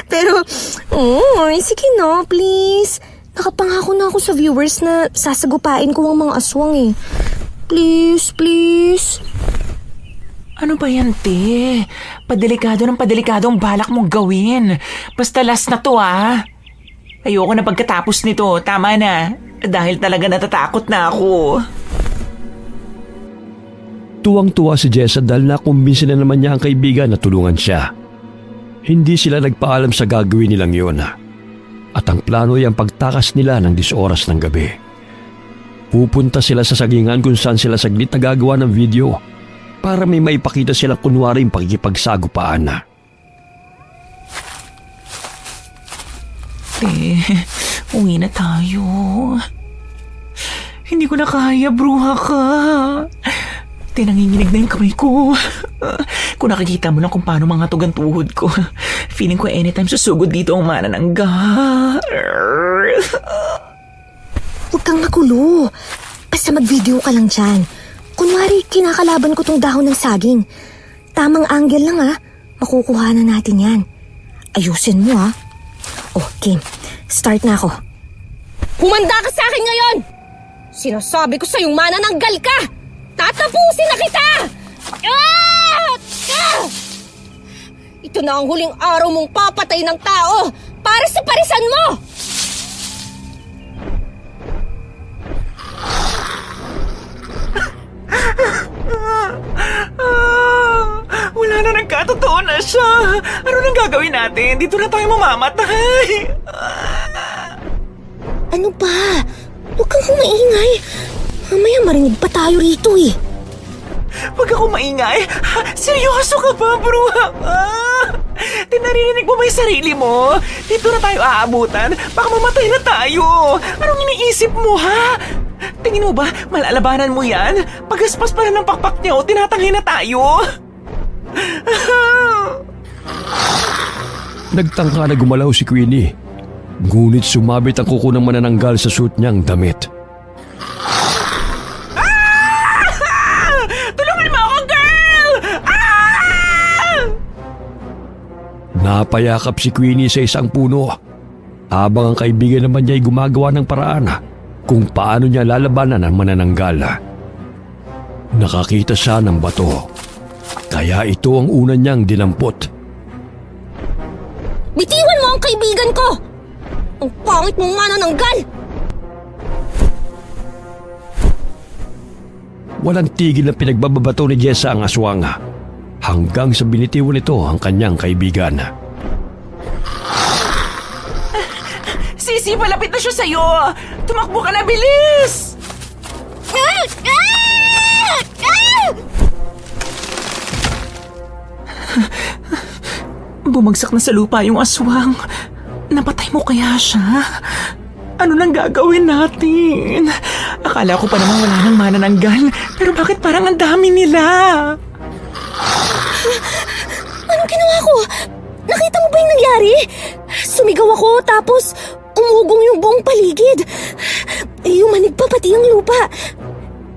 Pero, sige no, please. Nakapangako na ako sa viewers na sasagupain ko ang mga aswang eh. Please, please. Ano ba yan, te? Padelikado ng padelikado ang balak mong gawin. Basta last na to, ah. Ayoko na pagkatapos nito. Tama na. Dahil talaga natatakot na ako. Tuwang-tuwa si Jessa dahil nakumbinsi na naman niya ang kaibigan na tulungan siya. Hindi sila nagpaalam sa gagawin nilang yun. At ang plano ay ang pagtakas nila ng 10 oras ng gabi. Pupunta sila sa sagingan kung saan sila saglit na gagawa ng video para may maipakita silang kunwari yung pakikipagsagupaan na. Uwi na tayo. Hindi ko na kaya, bruha ka. Nanginginig na yung kamay ko. Kung nakikita mo lang kung paano mga tugang tuhod ko, feeling ko anytime susugod dito ang mananangga. Huwag kang makulo. Basta mag-video ka lang dyan. Kunwari, kinakalaban ko tong dahon ng saging. Tamang angle lang ha. Makukuha na natin yan. Ayusin mo ha. Oh, Kim. Start na ako. Humanda ka sa akin ngayon! Sinasabi ko sa'yong manananggal ka! Tatapusin na kita! Ito na ang huling araw mong papatay ng tao para sa parisan mo! Wala na, nagkatotoo na siya. Ano nang gagawin natin? Dito na tayo mamamatay. Ano ba? Huwag kang humaingay. Mamaya marinig pa tayo rito eh. Huwag ako maingay. Seryoso ka ba, bro? Tinaririnig mo ba yung sarili mo? Dito na tayo aabutan. Baka mamatay na tayo. Anong iniisip mo, ha? Tingin mo ba, malalabanan mo yan? Pagaspas pa rin ng pakpak niya o tinatangay na tayo? Nagtangka na gumalaw si Queenie. Ngunit sumabit ang kuko ng manananggal sa suit niyang damit. Napayakap si Queenie sa isang puno habang ang kaibigan naman niya ay gumagawa ng paraan kung paano niya lalabanan ang manananggal. Nakakita siya ng bato, kaya ito ang una niyang dinampot. Bitiwan mo ang kaibigan ko! Ang pangit mong manananggal! Walang tigil na pinagbababato ni Jessa ang aswang hanggang sa binitiwan nito ang kanyang kaibigan. Sisi, palapit na siya sa'yo! Tumakbo ka na, bilis! Bumagsak na sa lupa yung aswang. Napatay mo kaya siya? Ano nang gagawin natin? Akala ko pa naman wala nang manananggal, pero bakit parang ang dami nila? Anong ginawa ko? Nakita mo ba yung nangyari? sumigaw ako tapos umugong yung buong paligid. Yumanig pa pati ang lupa.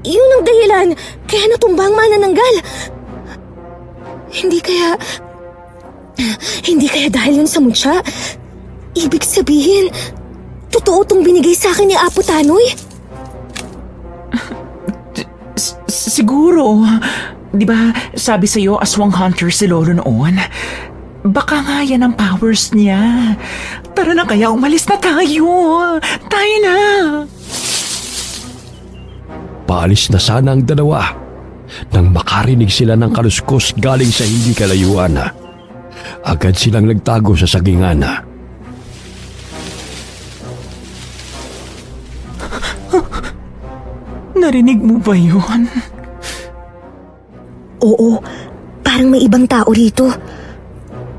Yun ang dahilan kaya natumba ang manananggal. Hindi kaya dahil yun sa mutya. Ibig sabihin, totoo tong binigay sa akin ni Apo Tanoy? Siguro. Di ba sabi sa'yo aswang hunter si Lolo noon? Baka nga yan ang powers niya. Tara na kaya umalis na tayo. Tayo na. Paalis na sana ang dalawa nang makarinig sila ng kaluskos galing sa hindi kalayuan. Agad silang nagtago sa sagingan. Narinig mo ba yun? Oo, parang may ibang tao rito.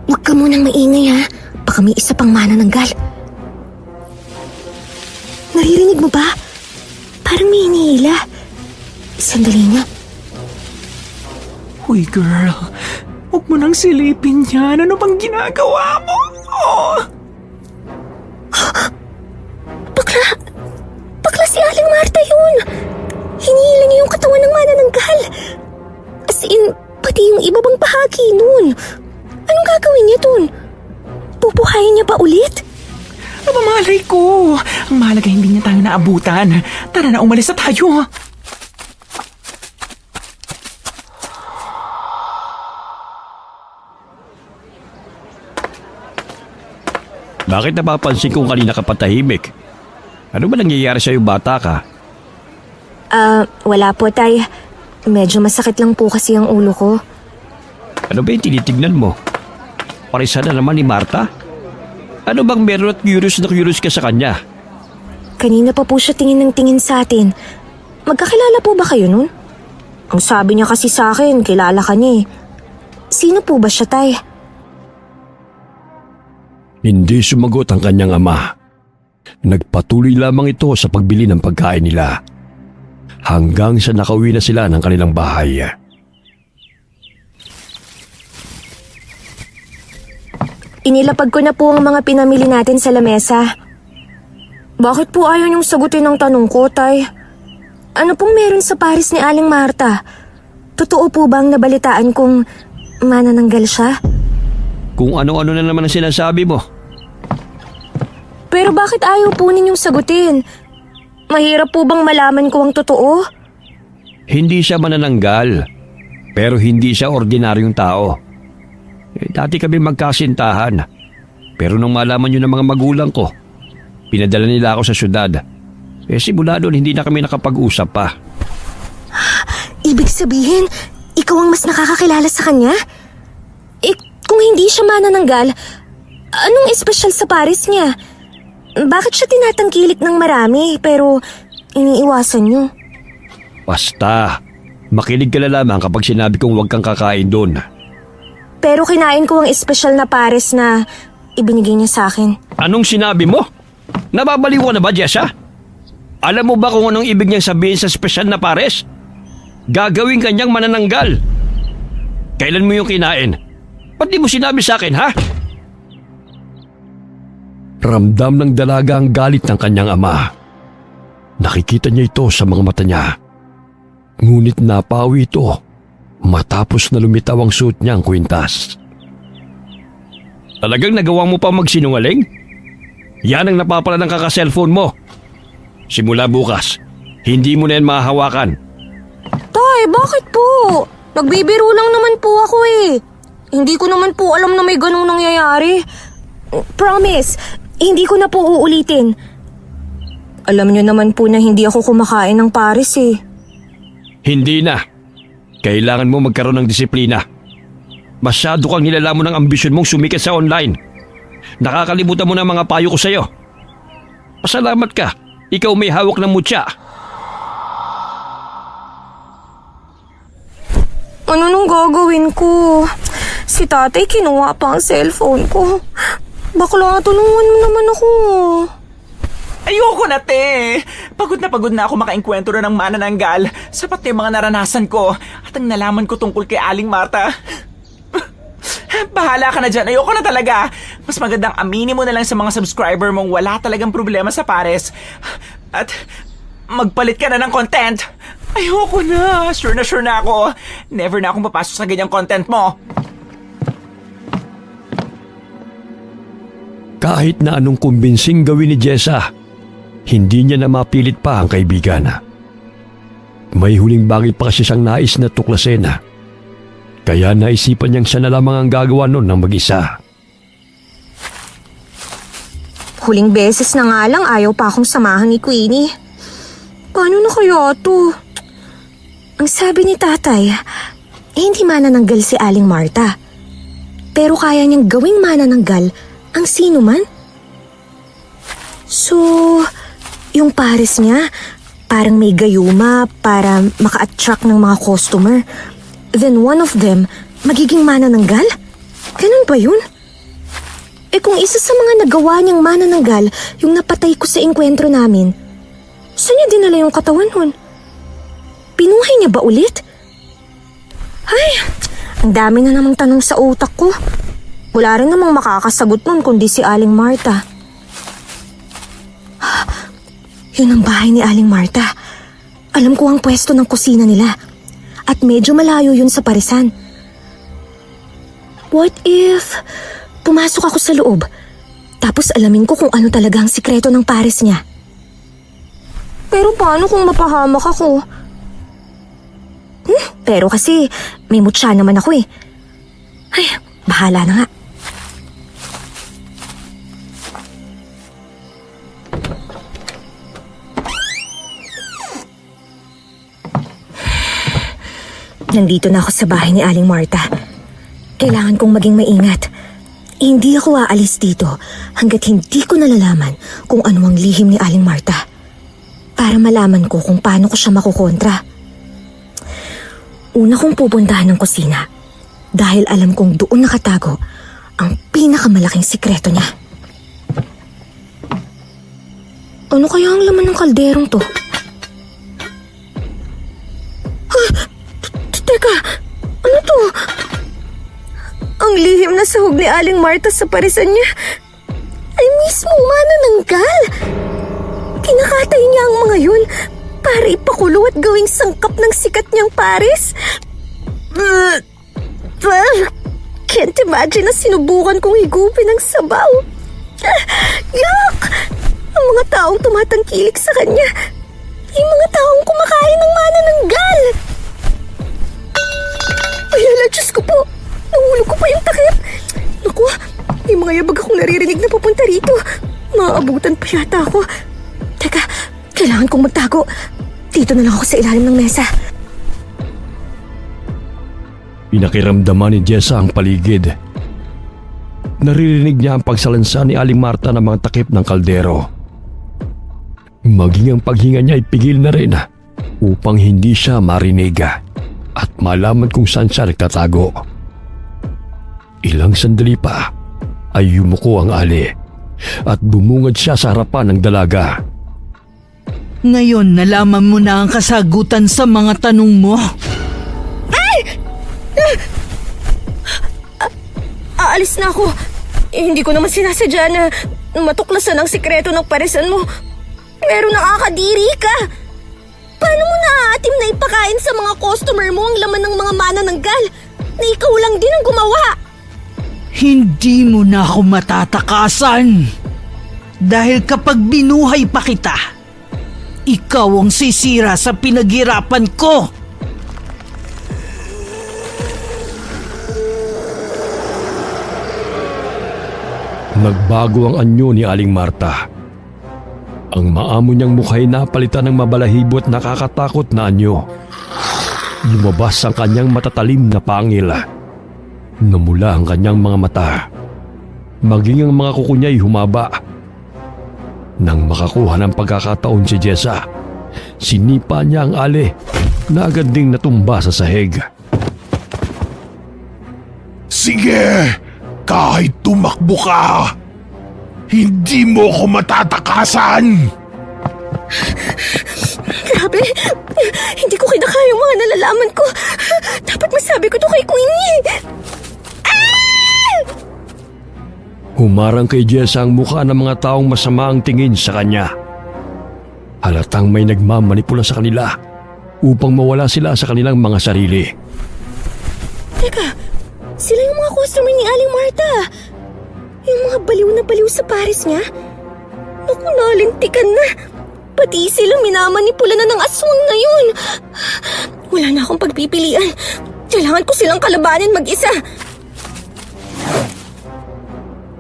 Huwag ka munang maingay ha. Baka may isa pang manananggal. Naririnig mo ba? Parang may hinihila. Sandali nga. Uy girl, huwag mo nang silipin yan. Ano bang ginagawa mo? Bakla si Aling Marta yun. Hinihila niya yung katawan ng manananggal. As in, pati yung iba bang bahagi nun. Anong gagawin niya dun? Pupuhayin niya ba ulit? Malay ko. Ang mahalaga hindi niya tayo naabutan. Tara na, umalis na tayo. Bakit napapansin kong kanina ka patahimik? Ano ba nangyayari sa'yo, bata ka? Wala po, tay. Medyo masakit lang po kasi ang ulo ko. Ano ba yung tinitignan mo? Parisa na naman ni Marta? Ano bang meron at curious na curious ka sa kanya? Kanina pa po siya tingin ng tingin sa atin. Magkakilala po ba kayo nun? Ang sabi niya kasi sa akin, kilala ka niya eh. Sino po ba siya, tay? Hindi sumagot ang kanyang ama. Nagpatuloy lamang ito sa pagbili ng pagkain nila. Hanggang sa nakauwi na sila ng kanilang bahay. Inilapag ko na po ang mga pinamili natin sa lamesa. Bakit po ayaw niyong sagutin ang tanong ko, tay? Ano pong meron sa Paris ni Aling Marta? Totoo po bang nabalitaan kong manananggal siya? Kung ano-ano na naman ang sinasabi mo. Pero bakit ayaw po ninyong sagutin? Mahirap po bang malaman ko ang totoo? Hindi siya manananggal. Pero hindi siya ordinaryong tao. Dati kami magkasintahan. Pero nung malaman yun ng mga magulang ko, pinadala nila ako sa syudad. Simula doon hindi na kami nakapag-usap pa. Ibig sabihin, ikaw ang mas nakakakilala sa kanya? Kung hindi siya manananggal, anong espesyal sa Paris niya? Bakit siya tinatangkilik ng marami pero iniiwasan niyo? Basta, makinig ka na lamang kapag sinabi kong huwag kang kakain doon. Pero kinain ko ang espesyal na Paris na ibinigay niya sa akin. Anong sinabi mo? Nababaliw ka na ba, Jessa? Alam mo ba kung anong ibig niyang sabihin sa espesyal na Pares? Gagawin kanyang manananggal. Kailan mo yung kinain? Ba't di mo sinabi sa akin, ha? Ramdam ng dalaga ang galit ng kanyang ama. Nakikita niya ito sa mga mata niya. Ngunit napawi ito matapos na lumitaw ang suot niya ang kwintas. Talagang nagawa mo pa magsinungaling? Yan ang napapala ng kaka-cellphone mo. Simula bukas, hindi mo na yan mahahawakan. Tay, bakit po? Nagbibiro lang naman po ako eh. Hindi ko naman po alam na may ganung nangyayari. Promise, hindi ko na po uulitin. Alam niyo naman po na hindi ako kumakain ng Paris eh. Hindi na. Kailangan mo magkaroon ng disiplina. Masyado kang nilalamon ng ambisyon mong sumikat sa online. Nakakalimutan mo na mga payo ko sa'yo. Pasalamat ka. Ikaw may hawak ng mutya. Ano nung gagawin ko? Si tatay kinuha pa ang cellphone ko. Bakla, tulungan mo naman ako. Ayoko na, te. Pagod na ako makaengkwentro na ng manananggal. Sapat na yung mga naranasan ko at ang nalaman ko tungkol kay Aling Marta. Bahala ka na dyan. Ayoko na talaga. Mas magandang aminin mo na lang sa mga subscriber mong wala talagang problema sa pares. At magpalit ka na ng content. Ayoko na. Sure na ako. Never na akong papasok sa ganyang content mo. Kahit na anong kumbinsing gawin ni Jessa, hindi niya na mapilit pa ang kaibigan. May huling bagay pa kasi siyang nais na tuklasin. Kaya naisipan niyang siya na lamang ang gagawa nun ng mag-isa. Huling beses na nga lang ayaw pa akong samahan ni Queenie. Paano na kaya to? Ang sabi ni tatay, hindi manananggal si Aling Marta. Pero kaya niyang gawing manananggal ang sino man. So, yung pares niya, parang may gayuma para maka-attract ng mga customer. Then one of them, magiging manananggal? Ganun ba yun? Eh kung isa sa mga nagawa niyang manananggal yung napatay ko sa engkwentro namin, saan niya dinala yung katawan nun? Pinuhay niya ba ulit? Ay, ang dami na namang tanong sa utak ko. Wala rin namang makakasagot nun kundi si Aling Marta. Yun ang bahay ni Aling Marta. Alam ko ang pwesto ng kusina nila. At medyo malayo yun sa parisan. What if pumasok ako sa loob, tapos alamin ko kung ano talaga ang sikreto ng pares niya? Pero paano kung mapahamak ako? Pero kasi may mutya naman ako eh. Ay, bahala na nga. Nandito na ako sa bahay ni Aling Marta. Kailangan kong maging maingat. Hindi ako aalis dito hanggat hindi ko nalalaman kung ano ang lihim ni Aling Marta. Para malaman ko kung paano ko siya makukontra. Una kong pupuntahan ng kusina dahil alam kong doon nakatago ang pinakamalaking sikreto niya. Ano kaya ang laman ng kalderong to? Teka, ano to? Ang lihim na sahog ni Aling Marta sa parisan niya ay mismo manananggal. Kinakatay niya ang mga yun para ipakulo at gawing sangkap ng sikat niyang pares. Can't imagine na sinubukan kong higupin ang sabaw. Yuck! Ang mga taong tumatangkilik sa kanya ay mga taong kumakain ng manananggal. Ay, ala, Diyos ko po. Nahulog ko pa yung takip. Naku, may mga yabag akong naririnig na papunta rito. Maaabutan pa yata ako. Teka, kailangan kong magtago. Dito na lang ako sa ilalim ng mesa. Pinakiramdaman ni Jessa ang paligid. Naririnig niya ang pagsalansa ni Aling Marta ng mga takip ng kaldero. Maging ang paghinga niya ay pigil na rin upang hindi siya marinig at malaman kung saan siya nagtatago. Ilang sandali pa ay yumuko ang ali at bumungad siya sa harapan ng dalaga. Ngayon nalaman mo na ang kasagutan sa mga tanong mo. Aalis na ako. Hindi ko naman sinasadya na matuklasan ang sikreto ng parisan mo. Pero nakakadiri ka. Paano mo naaatim na ipakain sa mga customer mo ang laman ng mga manananggal na ikaw lang din ang gumawa? Hindi mo na ako matatakasan. Dahil kapag binuhay pa kita, ikaw ang sisira sa pinaghirapan ko. Nagbago ang anyo ni Aling Marta. Ang maamo niyang mukha'y napalitan ng mabalahibo at nakakatakot na anyo. Lumabas ang kanyang matatalim na pangil. Namula ang kanyang mga mata. Maging ang mga kuko niya'y humaba. Nang makakuha ng pagkakataon si Jessa, sinipa niya ang ali na agad ding natumba sa sahig. Sige, kahit tumakbo ka, hindi mo ko matatakasan. Grabe, hindi ko kinakaya yung mga nalalaman ko. Dapat masabi ko to kay Queenie. Ah! Humarang kay Jessa ang mukha ng mga taong masama ang tingin sa kanya. Halatang may nagmamanipula sa kanila upang mawala sila sa kanilang mga sarili. Teka, sila yung mga customer ni Aling Marta. Yung mga baliw na baliw sa pares niya. Naku, nalintikan na. Pati sila minamanipula na ng aswang na yun. Wala na akong pagpipilian. Kailangan ko silang kalabanin mag-isa.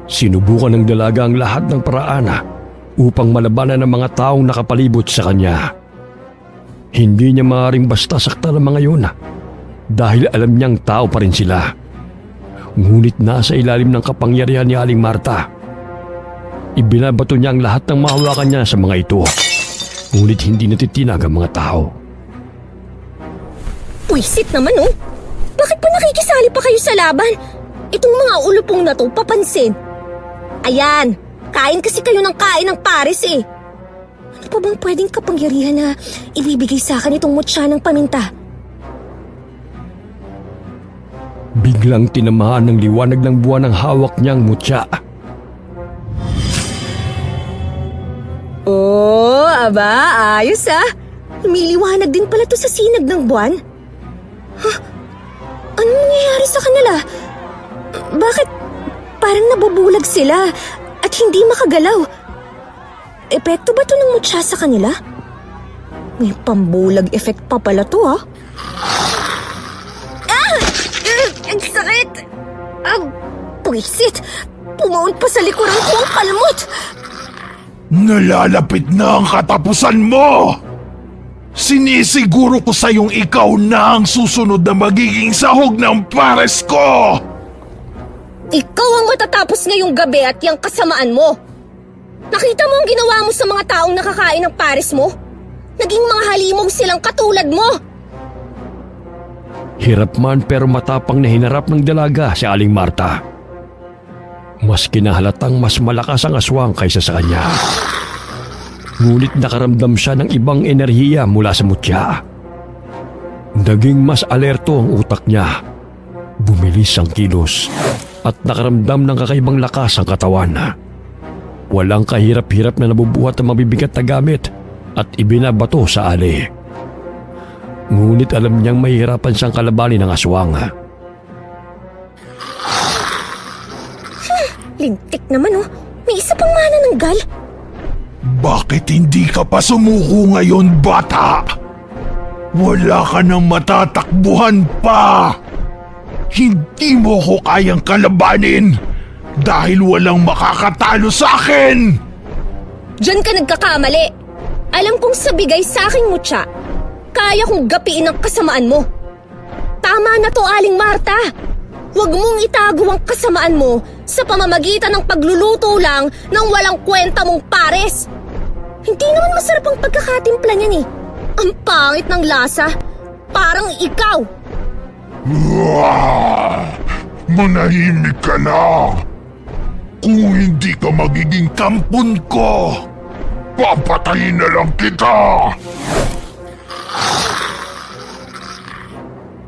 Sinubukan ng dalaga ang lahat ng paraan upang malabanan ang mga taong nakapalibot sa kanya. Hindi niya maaaring basta saktan ang mga yun dahil alam niyang tao pa rin sila. Ngunit nasa ilalim ng kapangyarihan ni Aling Marta. Ibinabato niya ang lahat ng mahawakan niya sa mga ito. Ngunit hindi natitinag ang mga tao. Puisit naman oh. Bakit pa nakikisali pa kayo sa laban? Itong mga ulupong na to papansin. Ayan, kain kasi kayo ng kain ng pares eh. Ano pa bang pwedeng kapangyarihan na ibibigay sa akin itong mutya ng paminta? Biglang tinamaan ng liwanag ng buwan ang hawak niyang mutya. Oh, aba, ayos ah. Lumiliwanag din pala to sa sinag ng buwan. Huh? Anong nangyayari sa kanila? Bakit parang nabubulag sila at hindi makagalaw? Epekto ba to ng mutya sa kanila? May pambulag effect pa pala to ah. Ang sakit! Ang puwisit! Pumaon pa sa likuran ko ang kalmot! Nalalapit na ang katapusan mo! Sinisiguro ko sa iyong ikaw na ang susunod na magiging sahog ng pares ko! Ikaw ang matatapos ngayong gabi at yung kasamaan mo! Nakita mo ang ginawa mo sa mga taong nakakain ng pares mo? Naging mga halimong silang katulad mo! Hirap man pero matapang na hinarap ng dalaga si Aling Marta. Mas kinahalatang mas malakas ang aswang kaysa sa kanya. Ngunit nakaramdam siya ng ibang enerhiya mula sa mutya. Naging mas alerto ang utak niya. Bumilis ang kilos at nakaramdam ng kakaibang lakas ang katawan. Walang kahirap-hirap na nabubuhat ang mabibigat na gamit at ibinabato sa ali. Ngunit alam niyang mahihirapan siyang kalabanin ng aswang. Lintik naman oh. May isa pang manananggal. Bakit hindi ka pa sumuko ngayon, bata? Wala ka nang matatakbuhan pa! Hindi mo ko kayang kalabanin dahil walang makakatalo sa akin! Diyan ka nagkakamali. Alam kong sa bigay sa aking mutya, kaya kong gapiin ang kasamaan mo. Tama na to, Aling Marta. Huwag mong itago ang kasamaan mo sa pamamagitan ng pagluluto lang ng walang kwenta mong pares. Hindi naman masarap ang pagkakatimpla niyan eh. Ang pangit ng lasa. Parang ikaw. Manahimik ka na! Kung hindi ka magiging kampon ko, papatayin na lang kita!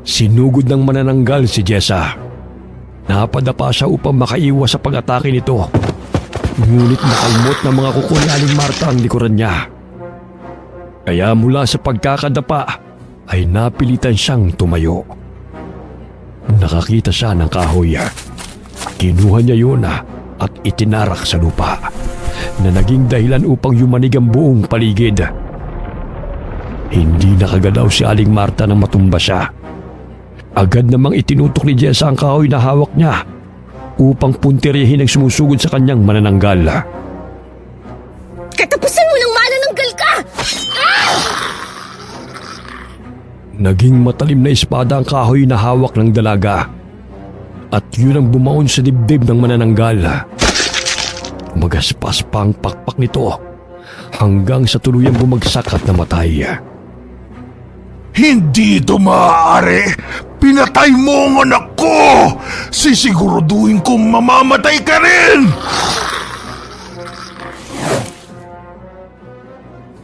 Sinugod ng manananggal si Jessa. Napadapa siya upang makaiwas sa pag-atake nito. Ngunit nakalmot ng mga kuko ni Aling Marta ang likuran niya. Kaya mula sa pagkakadapa ay napilitan siyang tumayo. Nakakita siya ng kahoy. Kinuha niya yun at itinarak sa lupa na naging dahilan upang yumanig ang buong paligid. Hindi nakagalaw si Aling Marta nang matumba siya. Agad namang itinutok ni Jessa ang kahoy na hawak niya upang puntirihin ang sumusugod sa kanyang manananggal. Katapusan mo ng manananggal ka! Naging matalim na espada ang kahoy na hawak ng dalaga at yun ang bumaon sa dibdib ng manananggal. Magaspas pa ang pakpak nito hanggang sa tuluyang bumagsak at namatay. Hindi ito maaari! Pinatay mo ang anak ko! Sisiguraduhin kong mamamatay ka rin!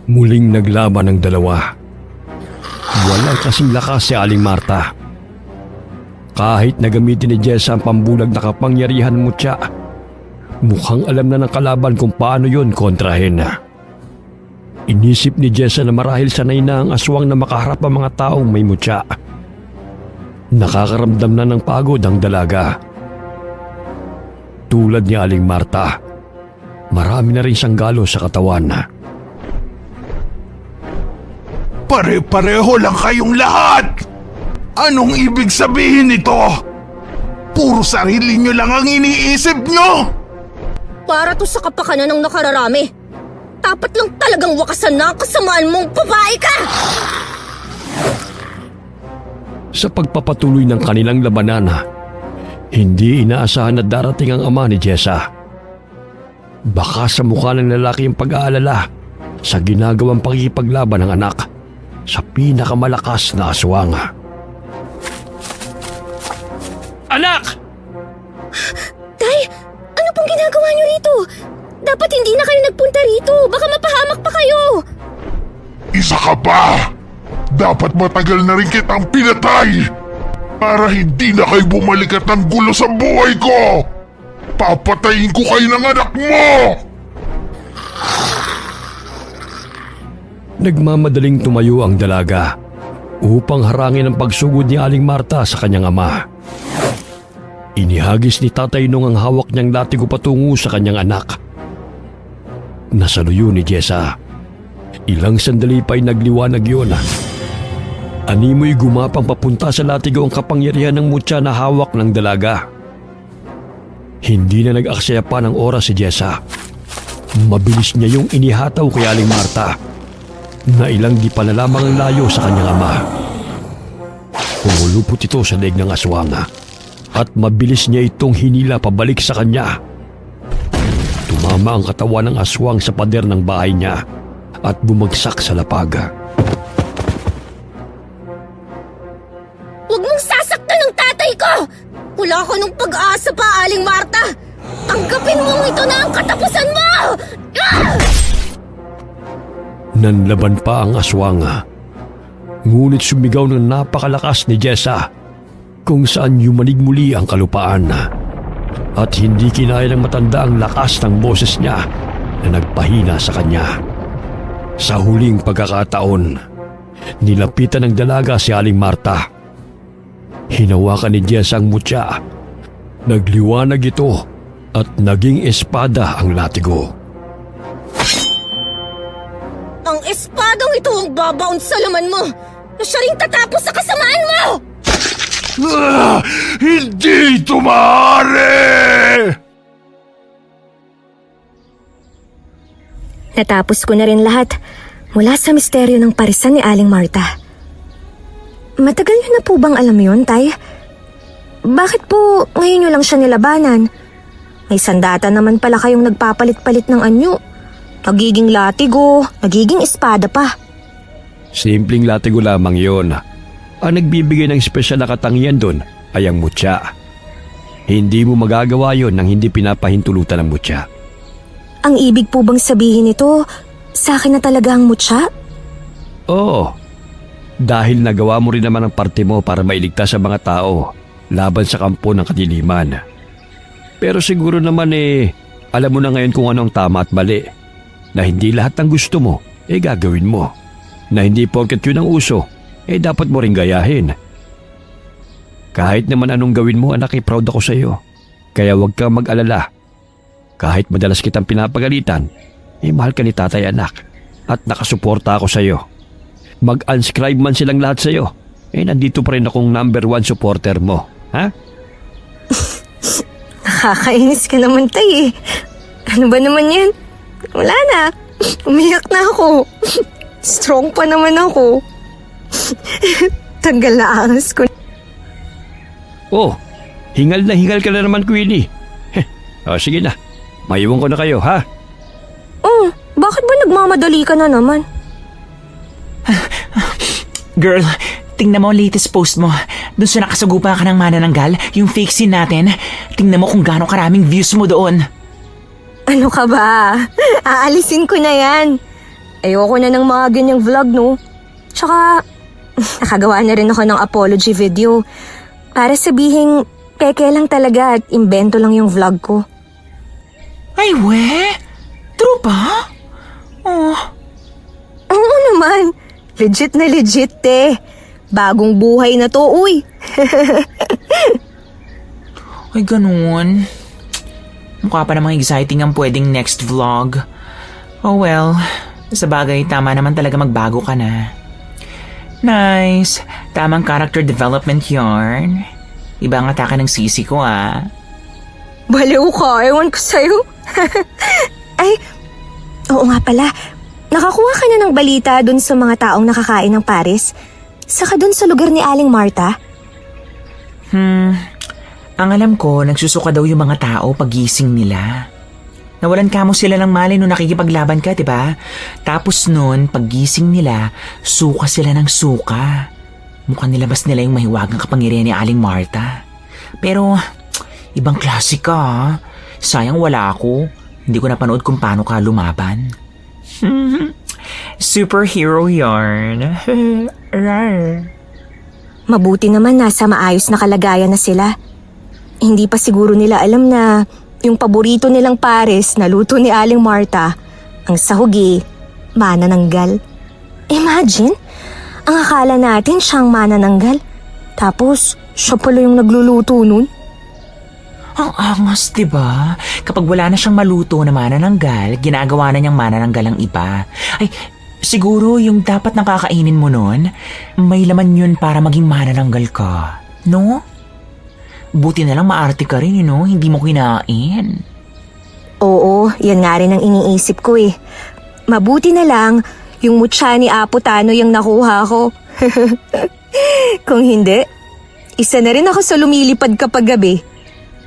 Muling naglaban ang dalawa. Walang kasing lakas si Aling Marta. Kahit nagamitin ni Jessa ang pambulag na kapangyarihan mutya, Mukhang alam na ng kalaban kung paano yun kontrahin. Inisip ni Jessa na marahil sanay na ang aswang na makaharap ang mga taong may mutya. Nakakaramdam na ng pagod ang dalaga. Tulad ni Aling Marta, marami na rin siyang galo sa katawan. Pare-pareho lang kayong lahat! Anong ibig sabihin nito? Puro sarili nyo lang ang iniisip nyo! Para to sa kapakanan ng nakararami. Dapat lang talagang wakasan na ang kasamaan mong babae ka! Sa pagpapatuloy ng kanilang labanan, hindi inaasahan na darating ang ama ni Jessa. Baka sa mukha ng lalaki ang pag-aalala sa ginagawang pakikipaglaban ng anak sa pinakamalakas na aswang. Anak! Tay, ano pong ginagawa niyo rito? Dapat hindi na kayo nagpunta rito. Baka mapahamak pa kayo. Isa ka pa! Dapat matagal na rin kitang pinatay! Para hindi na kayo bumalik at ng gulo sa buhay ko! Papatayin ko kayo ng anak mo! Nagmamadaling tumayo ang dalaga upang harangin ang pagsugod ni Aling Marta sa kanyang ama. Inihagis ni Tatay Nung ang hawak niyang latigo patungo sa kanyang anak. Nasaluyo ni Jessa. Ilang sandali pa'y nagliwanag yun. Animoy gumapang papunta sa latigo ang kapangyarihan ng mutya na hawak ng dalaga. Hindi na nag-aksaya pa ng oras si Jessa. Mabilis niya yung inihataw kay Aling Marta na ilang di pa na lamang ang layo sa kanyang ama. Pumulupot ito sa leeg ng aswang at mabilis niya itong hinila pabalik sa kanya. Tumama ang katawan ng aswang sa pader ng bahay niya at bumagsak sa lapag. Huwag mong sasaktan ng tatay ko! Wala ko nung pag-asa pa, Aling Marta! Tanggapin mong ito na ang katapusan mo! Ah! Nanlaban pa ang aswang. Ngunit sumigaw ng napakalakas ni Jessa kung saan yumanig muli ang kalupaan. At hindi kinaya ng matanda ang lakas ng boses niya na nagpahina sa kanya. Sa huling pagkakataon, nilapitan ng dalaga si Aling Marta. Hinawakan ni Jessa ang mutya. Nagliwanag ito at naging espada ang latigo. Ang espadang ito ang babaon sa laman mo na siya rin tatapos sa kasamaan mo! Hindi ito maaari! Natapos ko na rin lahat mula sa misteryo ng parisan ni Aling Marta. Matagal niyo na po bang alam yun, Tay? Bakit po ngayon niyo lang siya nilabanan? May sandata naman pala kayong nagpapalit-palit ng anyo. Nagiging latigo, nagiging espada pa. Simpleng latigo lamang yon. Ang nagbibigay ng espesyal na katangian doon ay ang mutya. Hindi mo magagawa yon nang hindi pinapahintulutan ng mutya. Ang ibig po bang sabihin nito, sa akin na talaga ang mutya? Oo. Dahil nagawa mo rin naman ang parte mo para mailigtas sa mga tao laban sa kampo ng kadiliman. Pero siguro naman alam mo na ngayon kung ano ang tama at mali. Na hindi lahat ng gusto mo, gagawin mo. Na hindi porket yun ang uso, dapat mo rin gayahin. Kahit naman anong gawin mo, anak, proud ako sa iyo. Kaya huwag kang mag-alala. Kahit madalas kitang pinapagalitan, mahal ka ni tatay, anak. At nakasuporta ako sa iyo. Mag-unscribe man silang lahat sa iyo, nandito pa rin akong #1 supporter mo. Ha? Nakakainis ka naman, Tay. Ano ba naman yan? Wala na. Umiyak na ako. Strong pa naman ako. Tagal na angas ko. Oh, hingal ka na naman, Queenie. Sige na. Maiwan ko na kayo, ha? Oh, bakit ba nagmamadali ka na naman? Girl, tingnan mo ang latest post mo. Doon sa nakasagupa ka ng manananggal, yung fake scene natin. Tingnan mo kung gaano karaming views mo doon. Ano ka ba? Aalisin ko na yan. Ayoko na ng mga ganyang vlog, no? Tsaka, nakagawa na rin ako ng apology video. Para sabihing, peke lang talaga at imbento lang yung vlog ko. Ay, we? True ba? Oh, Oo naman. Legit na legit, te. Bagong buhay na to, uy. ay ganun. Mukha pa namang exciting ang pwedeng next vlog. Oh well, sa bagay tama naman talaga magbago ka na. Nice. Tamang character development yarn. Ibang atake ng sisi ko Baliw ka, ewan ko sa'yo. Ay, oo nga pala. Nakakuha ka na ng balita dun sa mga taong nakakain ng Paris? Saka dun sa lugar ni Aling Marta? Ang alam ko, nagsusuka daw yung mga tao pagising nila. Nawalan kamo sila ng malay nung nakikipaglaban ka, diba? Tapos nun, paggising nila, suka sila ng suka. Mukhang nilabas nila yung mahiwagang kapangyarihan ni Aling Marta. Pero, ibang klase ka. Sayang wala ako. Hindi ko napanood kung paano ka lumaban. Superhero yarn. Mabuti naman nasa maayos na kalagayan na sila. Hindi pa siguro nila alam na yung paborito nilang Paris na luto ni Aling Marta, ang sahugi, manananggal. Imagine, ang akala natin siyang manananggal. Tapos, siya pala yung nagluluto nun. Ang angas, diba? Kapag wala na siyang maluto na manananggal, ginagawa na niyang manananggal ang iba. Ay, siguro yung dapat nakakainin mo nun, may laman yun para maging manananggal ka. No? Buti na lang maarte ka rin, hindi mo kinain. Oo, yan nga rin ang iniisip ko eh. Mabuti na lang, yung mutya ni Apo Tano yung nakuha ko. Kung hindi, isa na rin ako sa lumilipad kapag gabi.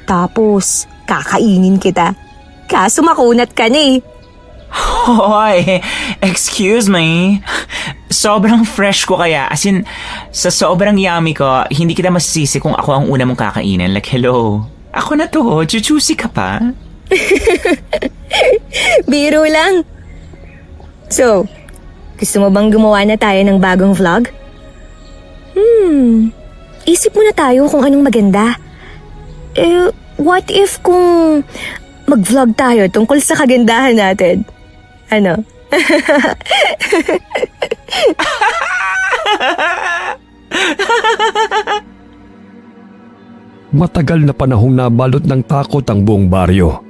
Tapos, kakainin kita. Kaso makunat ka na eh. Hoy, excuse me. Sobrang fresh ko kaya. As in, sa sobrang yummy ko, hindi kita masisisi kung ako ang una mong kakainin. Like, hello. Ako na to, chuchusi ka pa. Biro lang. So, gusto mo bang gumawa na tayo ng bagong vlog? Isip muna tayo kung anong maganda. What if kung mag-vlog tayo tungkol sa kagandahan natin? Ano? Matagal na panahong nabalot ng takot ang buong baryo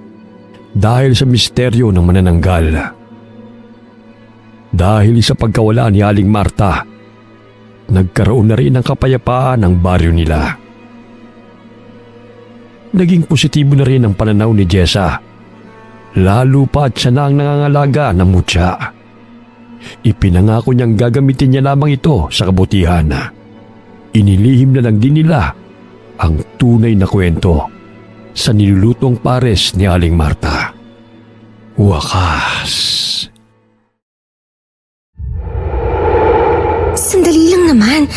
dahil sa misteryo ng manananggal. Dahil sa pagkawala ni Aling Marta, nagkaroon na rin ng kapayapaan ang baryo nila. Naging positibo na rin ang pananaw ni Jessa, lalo pa at siya na ang nangangalaga ng mutya. Ipinangako niyang gagamitin niya lamang ito sa kabutihan. Inilihim na lang din nila ang tunay na kwento sa nilulutong Pares ni Aling Marta. Wakas. Sandali lang naman.